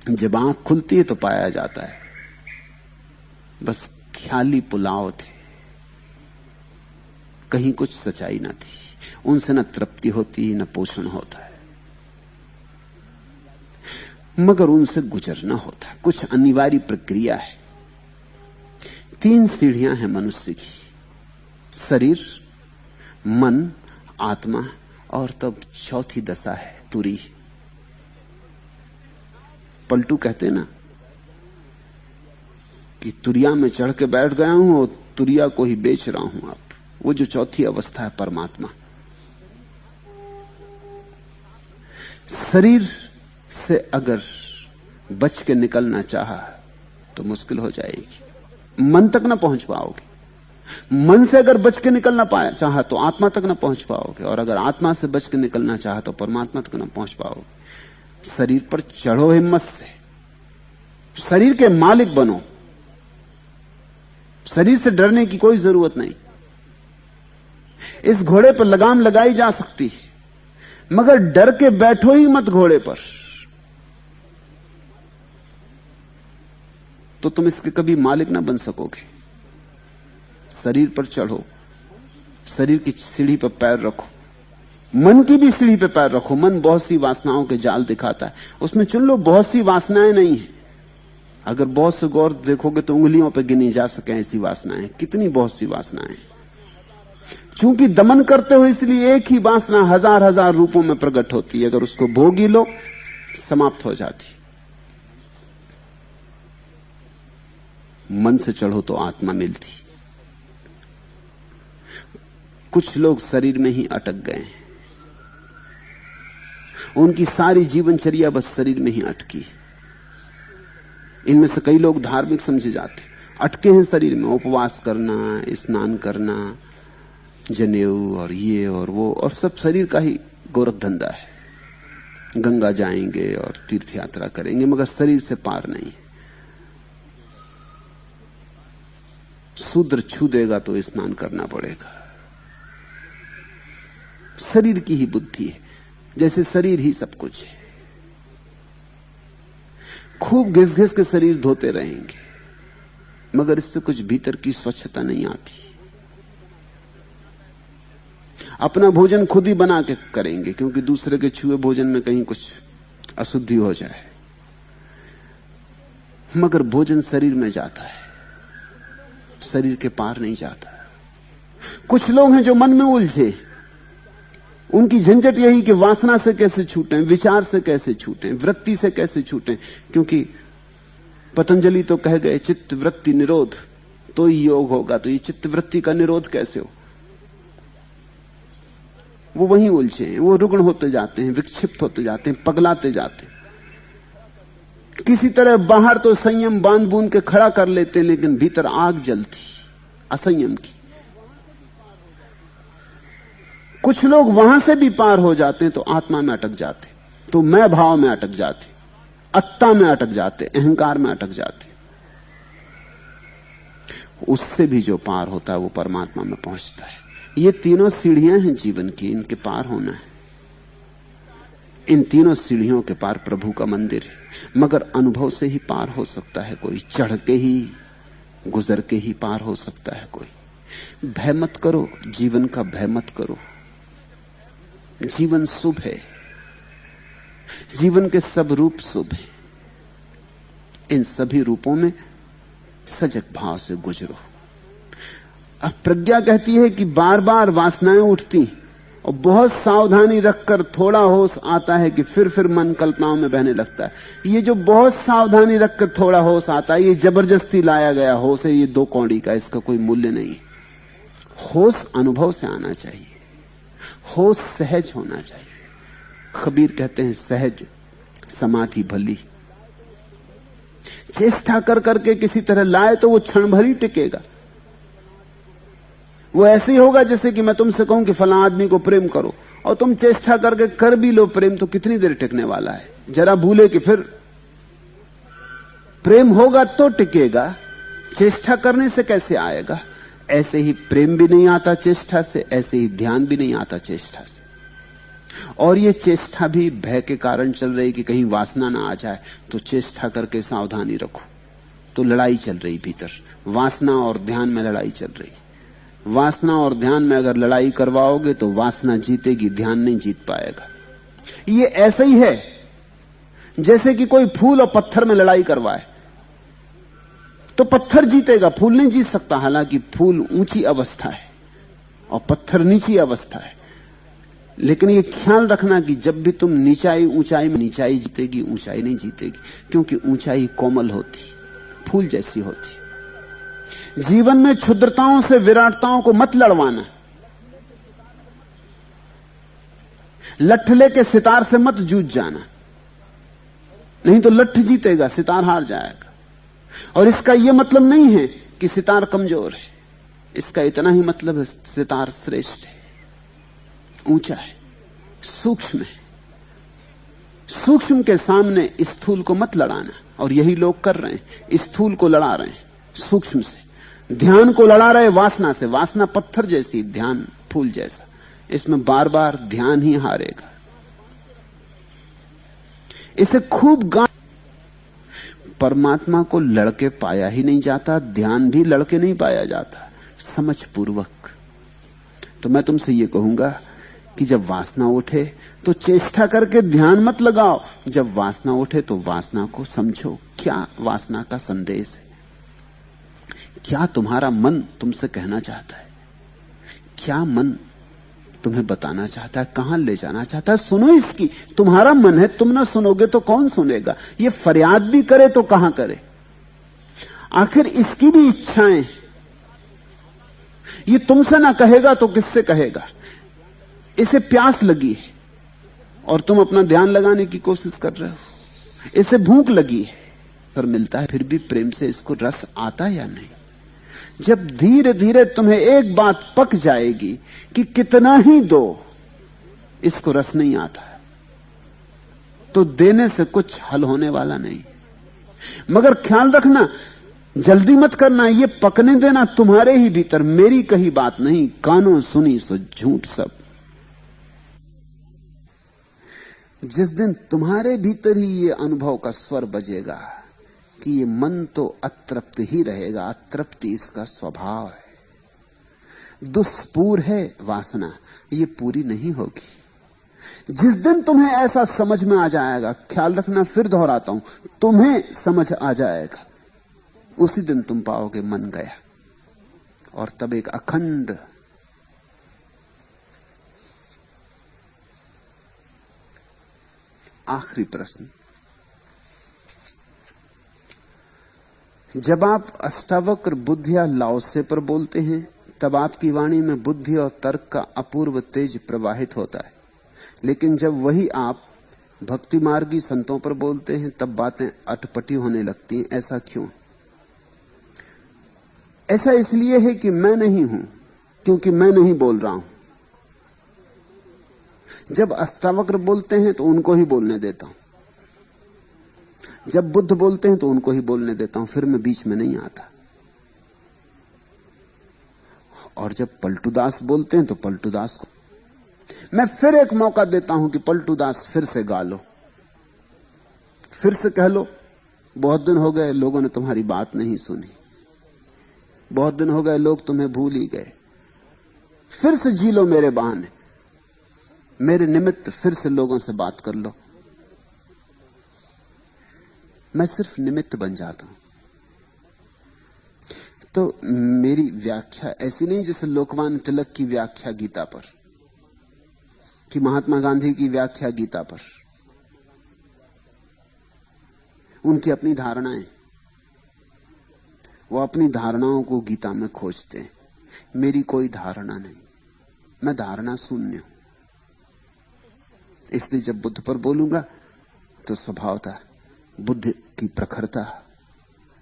जब आंख खुलती है तो पाया जाता है बस ख्याली पुलाव थे, कहीं कुछ सच्चाई ना थी, उनसे न तृप्ति होती न पोषण होता है, मगर उनसे गुजरना होता है, कुछ अनिवार्य प्रक्रिया है। 3 सीढ़ियां हैं मनुष्य की, शरीर, मन, आत्मा, और तब चौथी दशा है तुरी। पलटू कहते ना कि तुरिया में चढ़ के बैठ गया हूं और तुरिया को ही बेच रहा हूं। आप वो जो चौथी अवस्था है परमात्मा। शरीर से अगर बच के निकलना चाहा तो मुश्किल हो जाएगी, मन तक ना पहुंच पाओगे। मन से अगर बच के निकलना चाहा तो आत्मा तक ना पहुंच पाओगे, और अगर आत्मा से बच के निकलना चाहा तो परमात्मा तक ना पहुंच पाओगे। शरीर पर चढ़ो हिम्मत से, शरीर के मालिक बनो। शरीर से डरने की कोई जरूरत नहीं। इस घोड़े पर लगाम लगाई जा सकती है, मगर डर के बैठो ही मत घोड़े पर, तो तुम इसके कभी मालिक ना बन सकोगे। शरीर पर चढ़ो, शरीर की सीढ़ी पर पैर रखो, मन की भी सीढ़ी पर पैर रखो। मन बहुत सी वासनाओं के जाल दिखाता है, उसमें चुन लो, बहुत सी वासनाएं नहीं है। अगर बहुत से गौर देखोगे तो उंगलियों पर गिनी जा सके ऐसी वासनाएं, कितनी बहुत सी वासनाएं। चूंकि दमन करते हो इसलिए एक ही वासना हजार हजार रूपों में प्रकट होती है, अगर उसको भोगी लो समाप्त हो जाती। मन से चढ़ो तो आत्मा मिलती। कुछ लोग शरीर में ही अटक गए हैं, उनकी सारी जीवनचर्या बस शरीर में ही अटकी। इनमें से कई लोग धार्मिक समझे जाते, अटके हैं शरीर में, उपवास करना, स्नान करना, जनेऊ और ये और वो, और सब शरीर का ही गोरख धंधा है। गंगा जाएंगे और तीर्थ यात्रा करेंगे, मगर शरीर से पार नहीं। शूद्र छू देगा तो स्नान करना पड़ेगा। शरीर की ही बुद्धि है, जैसे शरीर ही सब कुछ है। खूब घिस घिस के शरीर धोते रहेंगे, मगर इससे कुछ भीतर की स्वच्छता नहीं आती। अपना भोजन खुद ही बना के करेंगे, क्योंकि दूसरे के छुए भोजन में कहीं कुछ अशुद्धि हो जाए, मगर भोजन शरीर में जाता है, शरीर के पार नहीं जाता। कुछ लोग हैं जो मन में उलझे, उनकी झंझट यही कि वासना से कैसे छूटें, विचार से कैसे छूटें, वृत्ति से कैसे छूटें, क्योंकि पतंजलि तो कह गए चित्त वृत्ति निरोध तो ही योग होगा। तो ये चित्त वृत्ति का निरोध कैसे हो? वो वहीं उलझे हैं, वो रुग्ण होते जाते हैं, विक्षिप्त होते जाते हैं, पगलाते जाते हैं। किसी तरह बाहर तो संयम बांध बूंद के खड़ा कर लेते हैं, लेकिन भीतर आग जलती असंयम की। कुछ लोग वहां से भी पार हो जाते हैं तो आत्मा में अटक जाते, तो मैं भाव में अटक जाते, अत्ता में अटक जाते, अहंकार में अटक जाते। उससे भी जो पार होता है वो परमात्मा में पहुंचता है। ये तीनों सीढ़ियां हैं जीवन की, इनके पार होना है। इन तीनों सीढ़ियों के पार प्रभु का मंदिर है, मगर अनुभव से ही पार हो सकता है कोई, चढ़ के ही गुजर के ही पार हो सकता है कोई। भय मत करो, जीवन का भय मत करो। जीवन शुभ है, जीवन के सब रूप शुभ हैं। इन सभी रूपों में सजग भाव से गुजरो। अब प्रज्ञा कहती है कि बार बार वासनाएं उठती और बहुत सावधानी रखकर थोड़ा होश आता है कि फिर मन कल्पनाओं में बहने लगता है। ये जो बहुत सावधानी रखकर थोड़ा होश आता है, ये जबरदस्ती लाया गया होश है, ये 2 कौड़ी का, इसका कोई मूल्य नहीं। होश अनुभव से आना चाहिए, होश सहज होना चाहिए। कबीर कहते हैं सहज समाधि भली। चेष्टा कर करके किसी तरह लाए तो वो क्षण भर ही टिकेगा। वो ऐसे ही होगा जैसे कि मैं तुमसे कहूं कि फलां आदमी को प्रेम करो, और तुम चेष्टा करके कर भी लो प्रेम, तो कितनी देर टिकने वाला है। जरा भूले कि फिर प्रेम होगा तो टिकेगा, चेष्टा करने से कैसे आएगा। ऐसे ही प्रेम भी नहीं आता चेष्टा से, ऐसे ही ध्यान भी नहीं आता चेष्टा से। और ये चेष्टा भी भय के कारण चल रही कि कहीं वासना ना आ जाए, तो चेष्टा करके सावधानी रखो। तो लड़ाई चल रही भीतर, वासना और ध्यान में लड़ाई चल रही। वासना और ध्यान में अगर लड़ाई करवाओगे तो वासना जीतेगी, ध्यान नहीं जीत पाएगा। ये ऐसा ही है जैसे कि कोई फूल और पत्थर में लड़ाई करवाए, तो पत्थर जीतेगा, फूल नहीं जीत सकता। हालांकि फूल ऊंची अवस्था है और पत्थर नीची अवस्था है। लेकिन ये ख्याल रखना कि जब भी तुम ऊंचाई में, नीचाई जीतेगी, ऊंचाई नहीं जीतेगी, क्योंकि ऊंचाई कोमल होती, फूल जैसी होती। जीवन में क्षुद्रताओं से विराटताओं को मत लड़वाना। लठ लेके सितार से मत जूझ जाना, नहीं तो लठ जीतेगा, सितार हार जाएगा। और इसका यह मतलब नहीं है कि सितार कमजोर है, इसका इतना ही मतलब है सितार श्रेष्ठ है, ऊंचा है, सूक्ष्म है। सूक्ष्म के सामने स्थूल को मत लड़ाना, और यही लोग कर रहे हैं, स्थूल को लड़ा रहे हैं सूक्ष्म से। ध्यान को लड़ा रहे वासना से। वासना पत्थर जैसी, ध्यान फूल जैसा। इसमें बार बार ध्यान ही हारेगा। इसे खूब परमात्मा को लड़के पाया ही नहीं जाता, ध्यान भी लड़के नहीं पाया जाता, समझ पूर्वक। तो मैं तुमसे ये कहूंगा कि जब वासना उठे तो चेष्टा करके ध्यान मत लगाओ। जब वासना उठे तो वासना को समझो, क्या वासना का संदेश है, क्या तुम्हारा मन तुमसे कहना चाहता है, क्या मन तुम्हें बताना चाहता है, कहां ले जाना चाहता है। सुनो इसकी। तुम्हारा मन है, तुम ना सुनोगे तो कौन सुनेगा। ये फरियाद भी करे तो कहां करे। आखिर इसकी भी इच्छाएं, ये तुमसे ना कहेगा तो किससे कहेगा। इसे प्यास लगी है और तुम अपना ध्यान लगाने की कोशिश कर रहे हो। इसे भूख लगी है पर मिलता है, फिर भी प्रेम से इसको रस आता है या नहीं। जब धीरे धीरे तुम्हें एक बात पक जाएगी कि कितना ही दो, इसको रस नहीं आता, तो देने से कुछ हल होने वाला नहीं। मगर ख्याल रखना, जल्दी मत करना, ये पकने देना तुम्हारे ही भीतर। मेरी कही बात नहीं, कानों सुनी सो झूठ सब। जिस दिन तुम्हारे भीतर ही ये अनुभव का स्वर बजेगा कि ये मन तो अतृप्त ही रहेगा, अतृप्ति इसका स्वभाव है, दुष्पूर है वासना, ये पूरी नहीं होगी। जिस दिन तुम्हें ऐसा समझ में आ जाएगा, ख्याल रखना, फिर दोहराता हूं, तुम्हें समझ आ जाएगा, उसी दिन तुम पाओगे मन गया। और तब एक अखंड आखिरी प्रश्न, जब आप अष्टावक्र बुद्ध या लाओसे पर बोलते हैं तब आपकी वाणी में बुद्धि और तर्क का अपूर्व तेज प्रवाहित होता है, लेकिन जब वही आप भक्ति मार्गी संतों पर बोलते हैं तब बातें अटपटी होने लगती हैं। ऐसा क्यों? ऐसा इसलिए है कि मैं नहीं हूं, क्योंकि मैं नहीं बोल रहा हूं। जब अष्टावक्र बोलते हैं तो उनको ही बोलने देता हूं, जब बुद्ध बोलते हैं तो उनको ही बोलने देता हूं, फिर मैं बीच में नहीं आता। और जब पलटूदास बोलते हैं तो पलटूदास को मैं फिर एक मौका देता हूं कि पलटूदास फिर से गा लो, फिर से कह लो, बहुत दिन हो गए लोगों ने तुम्हारी बात नहीं सुनी, बहुत दिन हो गए लोग तुम्हें भूल ही गए, फिर से जी लो मेरे बहाने, मेरे निमित्त फिर से लोगों से बात कर लो। मैं सिर्फ निमित्त बन जाता हूं। तो मेरी व्याख्या ऐसी नहीं जैसे लोकमान्य तिलक की व्याख्या गीता पर, कि महात्मा गांधी की व्याख्या गीता पर। उनकी अपनी धारणाएं, वो अपनी धारणाओं को गीता में खोजते हैं। मेरी कोई धारणा नहीं, मैं धारणा शून्य हूं। इसलिए जब बुद्ध पर बोलूंगा तो स्वभावतः बुद्ध की प्रखरता,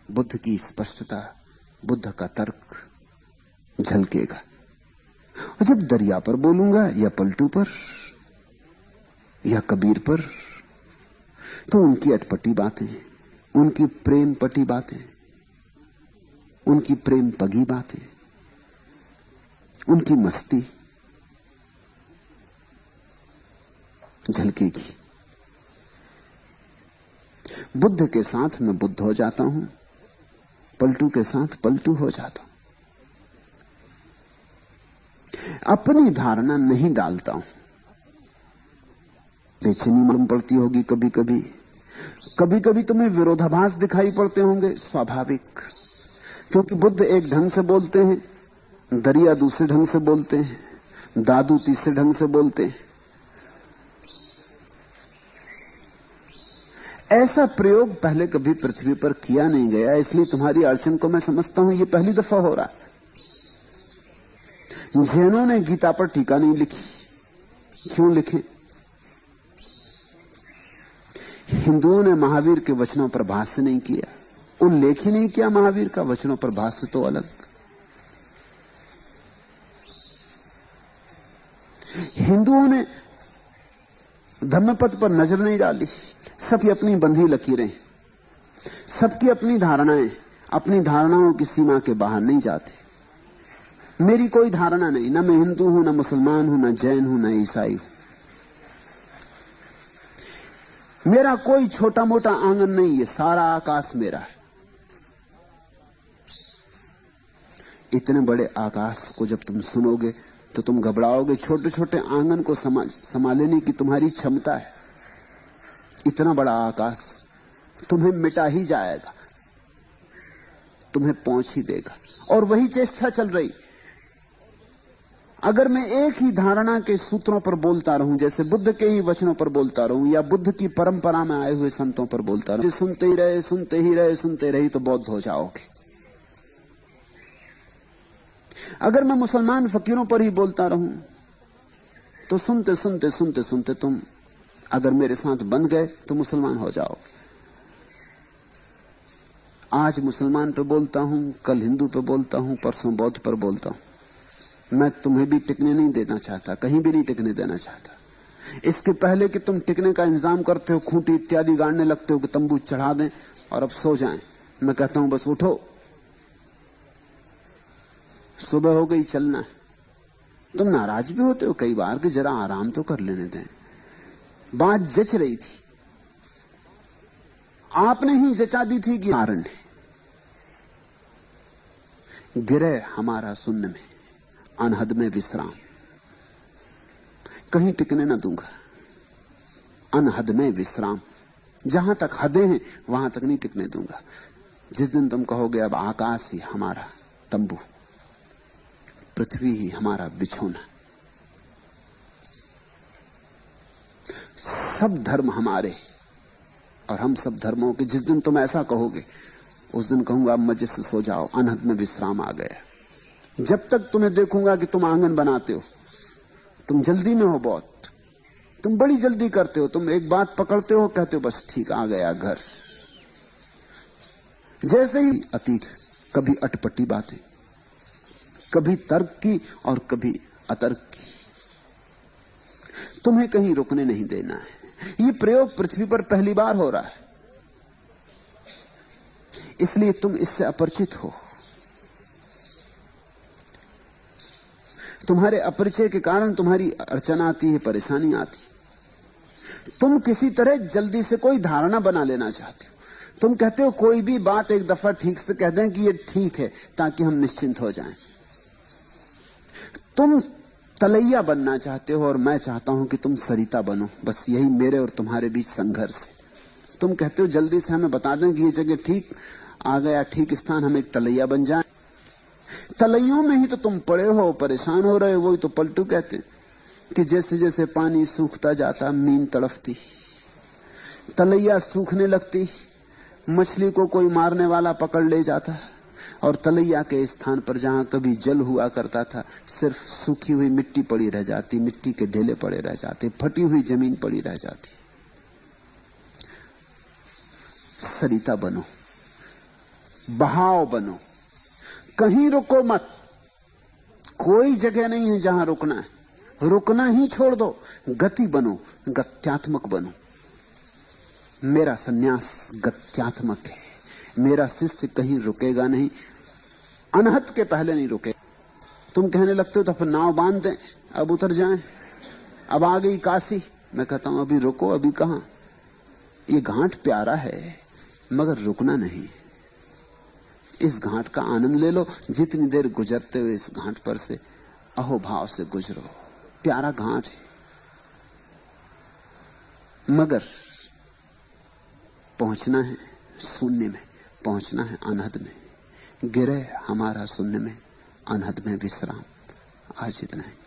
बुद्ध की स्पष्टता, बुद्ध का तर्क झलकेगा। और जब दरिया पर बोलूंगा या पलटू पर या कबीर पर, तो उनकी अटपटी बातें, उनकी प्रेम पटी बातें, उनकी प्रेम पगी बातें, उनकी मस्ती झलकेगी। बुद्ध के साथ मैं बुद्ध हो जाता हूं, पलटू के साथ पलटू हो जाता हूं। अपनी धारणा नहीं डालता हूं। बेचैनी मालूम पड़ती होगी कभी कभी, कभी कभी तुम्हें विरोधाभास दिखाई पड़ते होंगे, स्वाभाविक, क्योंकि बुद्ध एक ढंग से बोलते हैं, दरिया दूसरे ढंग से बोलते हैं, दादू तीसरे ढंग से बोलते हैं। ऐसा प्रयोग पहले कभी पृथ्वी पर किया नहीं गया, इसलिए तुम्हारी अड़चन को मैं समझता हूं, ये पहली दफा हो रहा है। जैनों ने गीता पर टीका नहीं लिखी, क्यों लिखे? हिंदुओं ने महावीर के वचनों पर भाष्य नहीं किया, उल्लेख ही नहीं किया महावीर का, वचनों पर भाष्य तो अलग। हिंदुओं ने धम्मपद पर नजर नहीं डाली। सबकी अपनी बंधी लकीरें, सबकी अपनी धारणाएं, अपनी धारणाओं की सीमा के बाहर नहीं जाते। मेरी कोई धारणा नहीं, ना मैं हिंदू हूं, ना मुसलमान हूं, ना जैन हूं, ना ईसाई हूं। मेरा कोई छोटा मोटा आंगन नहीं है, सारा आकाश मेरा है। इतने बड़े आकाश को जब तुम सुनोगे तो तुम घबराओगे। छोटे छोटे आंगन को संभालने की तुम्हारी क्षमता है। इतना बड़ा आकाश तुम्हें मिटा ही जाएगा, तुम्हें पहुंच ही देगा। और वही चेष्टा चल रही। अगर मैं एक ही धारणा के सूत्रों पर बोलता रहूं, जैसे बुद्ध के ही वचनों पर बोलता रहूं, या बुद्ध की परंपरा में आए हुए संतों पर बोलता रहूं, सुनते ही रहे, सुनते ही रहे, सुनते रही, तो बौद्ध हो जाओगे। अगर मैं मुसलमान फकीरों पर ही बोलता रहूं, तो सुनते सुनते सुनते सुनते तुम अगर मेरे साथ बंध गए तो मुसलमान हो जाओ। आज मुसलमान पे बोलता हूं, कल हिंदू पे बोलता हूं, परसों बौद्ध पर बोलता हूं। मैं तुम्हें भी टिकने नहीं देना चाहता, कहीं भी नहीं टिकने देना चाहता। इसके पहले कि तुम टिकने का इंतजाम करते हो, खूंटी इत्यादि गाड़ने लगते हो कि तंबू चढ़ा दें और अब सो जाएं, मैं कहता हूं बस उठो, सुबह हो गई, चलना है। तुम नाराज भी होते हो कई बार कि जरा आराम तो कर लेने दें। बात जच रही थी, आपने ही जचा दी थी कि कारण है। गिरे हमारा शून्य में, अनहद में विश्राम, कहीं टिकने ना दूंगा। अनहद में विश्राम, जहां तक हदें हैं वहां तक नहीं टिकने दूंगा। जिस दिन तुम कहोगे अब आकाश ही हमारा तंबू, पृथ्वी ही हमारा बिछोना, सब धर्म हमारे और हम सब धर्मों के, जिस दिन तुम ऐसा कहोगे उस दिन कहूंगा अब मजे से सो जाओ, अनहद में विश्राम आ गया। जब तक तुम्हें देखूंगा कि तुम आंगन बनाते हो, तुम जल्दी में हो बहुत, तुम बड़ी जल्दी करते हो, तुम एक बात पकड़ते हो, कहते हो बस ठीक, आ गया घर। जैसे ही अतीत, कभी अटपटी बातें, कभी तर्क की और कभी अतर्क की, तुम्हें कहीं रुकने नहीं देना है। ये प्रयोग पृथ्वी पर पहली बार हो रहा है, इसलिए तुम इससे अपरिचित हो। तुम्हारे अपरिचय के कारण तुम्हारी अड़चन आती है, परेशानी आती। तुम किसी तरह जल्दी से कोई धारणा बना लेना चाहते हो। तुम कहते हो कोई भी बात एक दफा ठीक से कह दें कि ये ठीक है, ताकि हम निश्चिंत हो जाएं। तुम तलैया बनना चाहते हो और मैं चाहता हूं कि तुम सरिता बनो। बस यही मेरे और तुम्हारे बीच संघर्ष है। तुम कहते हो जल्दी से हमें बता दें कि ये जगह ठीक आ गया, ठीक स्थान, हम एक तलैया बन जाए। तलैयों में ही तो तुम पड़े हो, परेशान हो रहे हो। वही तो पलटू कहते कि जैसे जैसे पानी सूखता जाता मीन तड़फती, तलैया सूखने लगती, मछली को कोई मारने वाला पकड़ ले जाता, और तलैया के स्थान पर जहां कभी जल हुआ करता था सिर्फ सूखी हुई मिट्टी पड़ी रह जाती, मिट्टी के ढेले पड़े रह जाते, फटी हुई जमीन पड़ी रह जाती। सरिता बनो, बहाव बनो, कहीं रुको मत। कोई जगह नहीं है जहां रुकना है, रुकना ही छोड़ दो। गति बनो, गत्यात्मक बनो। मेरा सन्यास गत्यात्मक है। मेरा शिष्य कहीं रुकेगा नहीं, अनहद के पहले नहीं रुके। तुम कहने लगते हो तो फिर नाव बांध दें, अब उतर जाएं, अब आ गई काशी। मैं कहता हूं अभी रुको, अभी कहां। ये घाट प्यारा है मगर रुकना नहीं। इस घाट का आनंद ले लो। जितनी देर गुजरते हुए इस घाट पर से अहोभाव से गुजरो। प्यारा घाट है मगर पहुंचना है शून्य में, पहुंचना है अनहद में। गिरे हमारा शून्य में, अनहद में विश्राम। आज इतना है।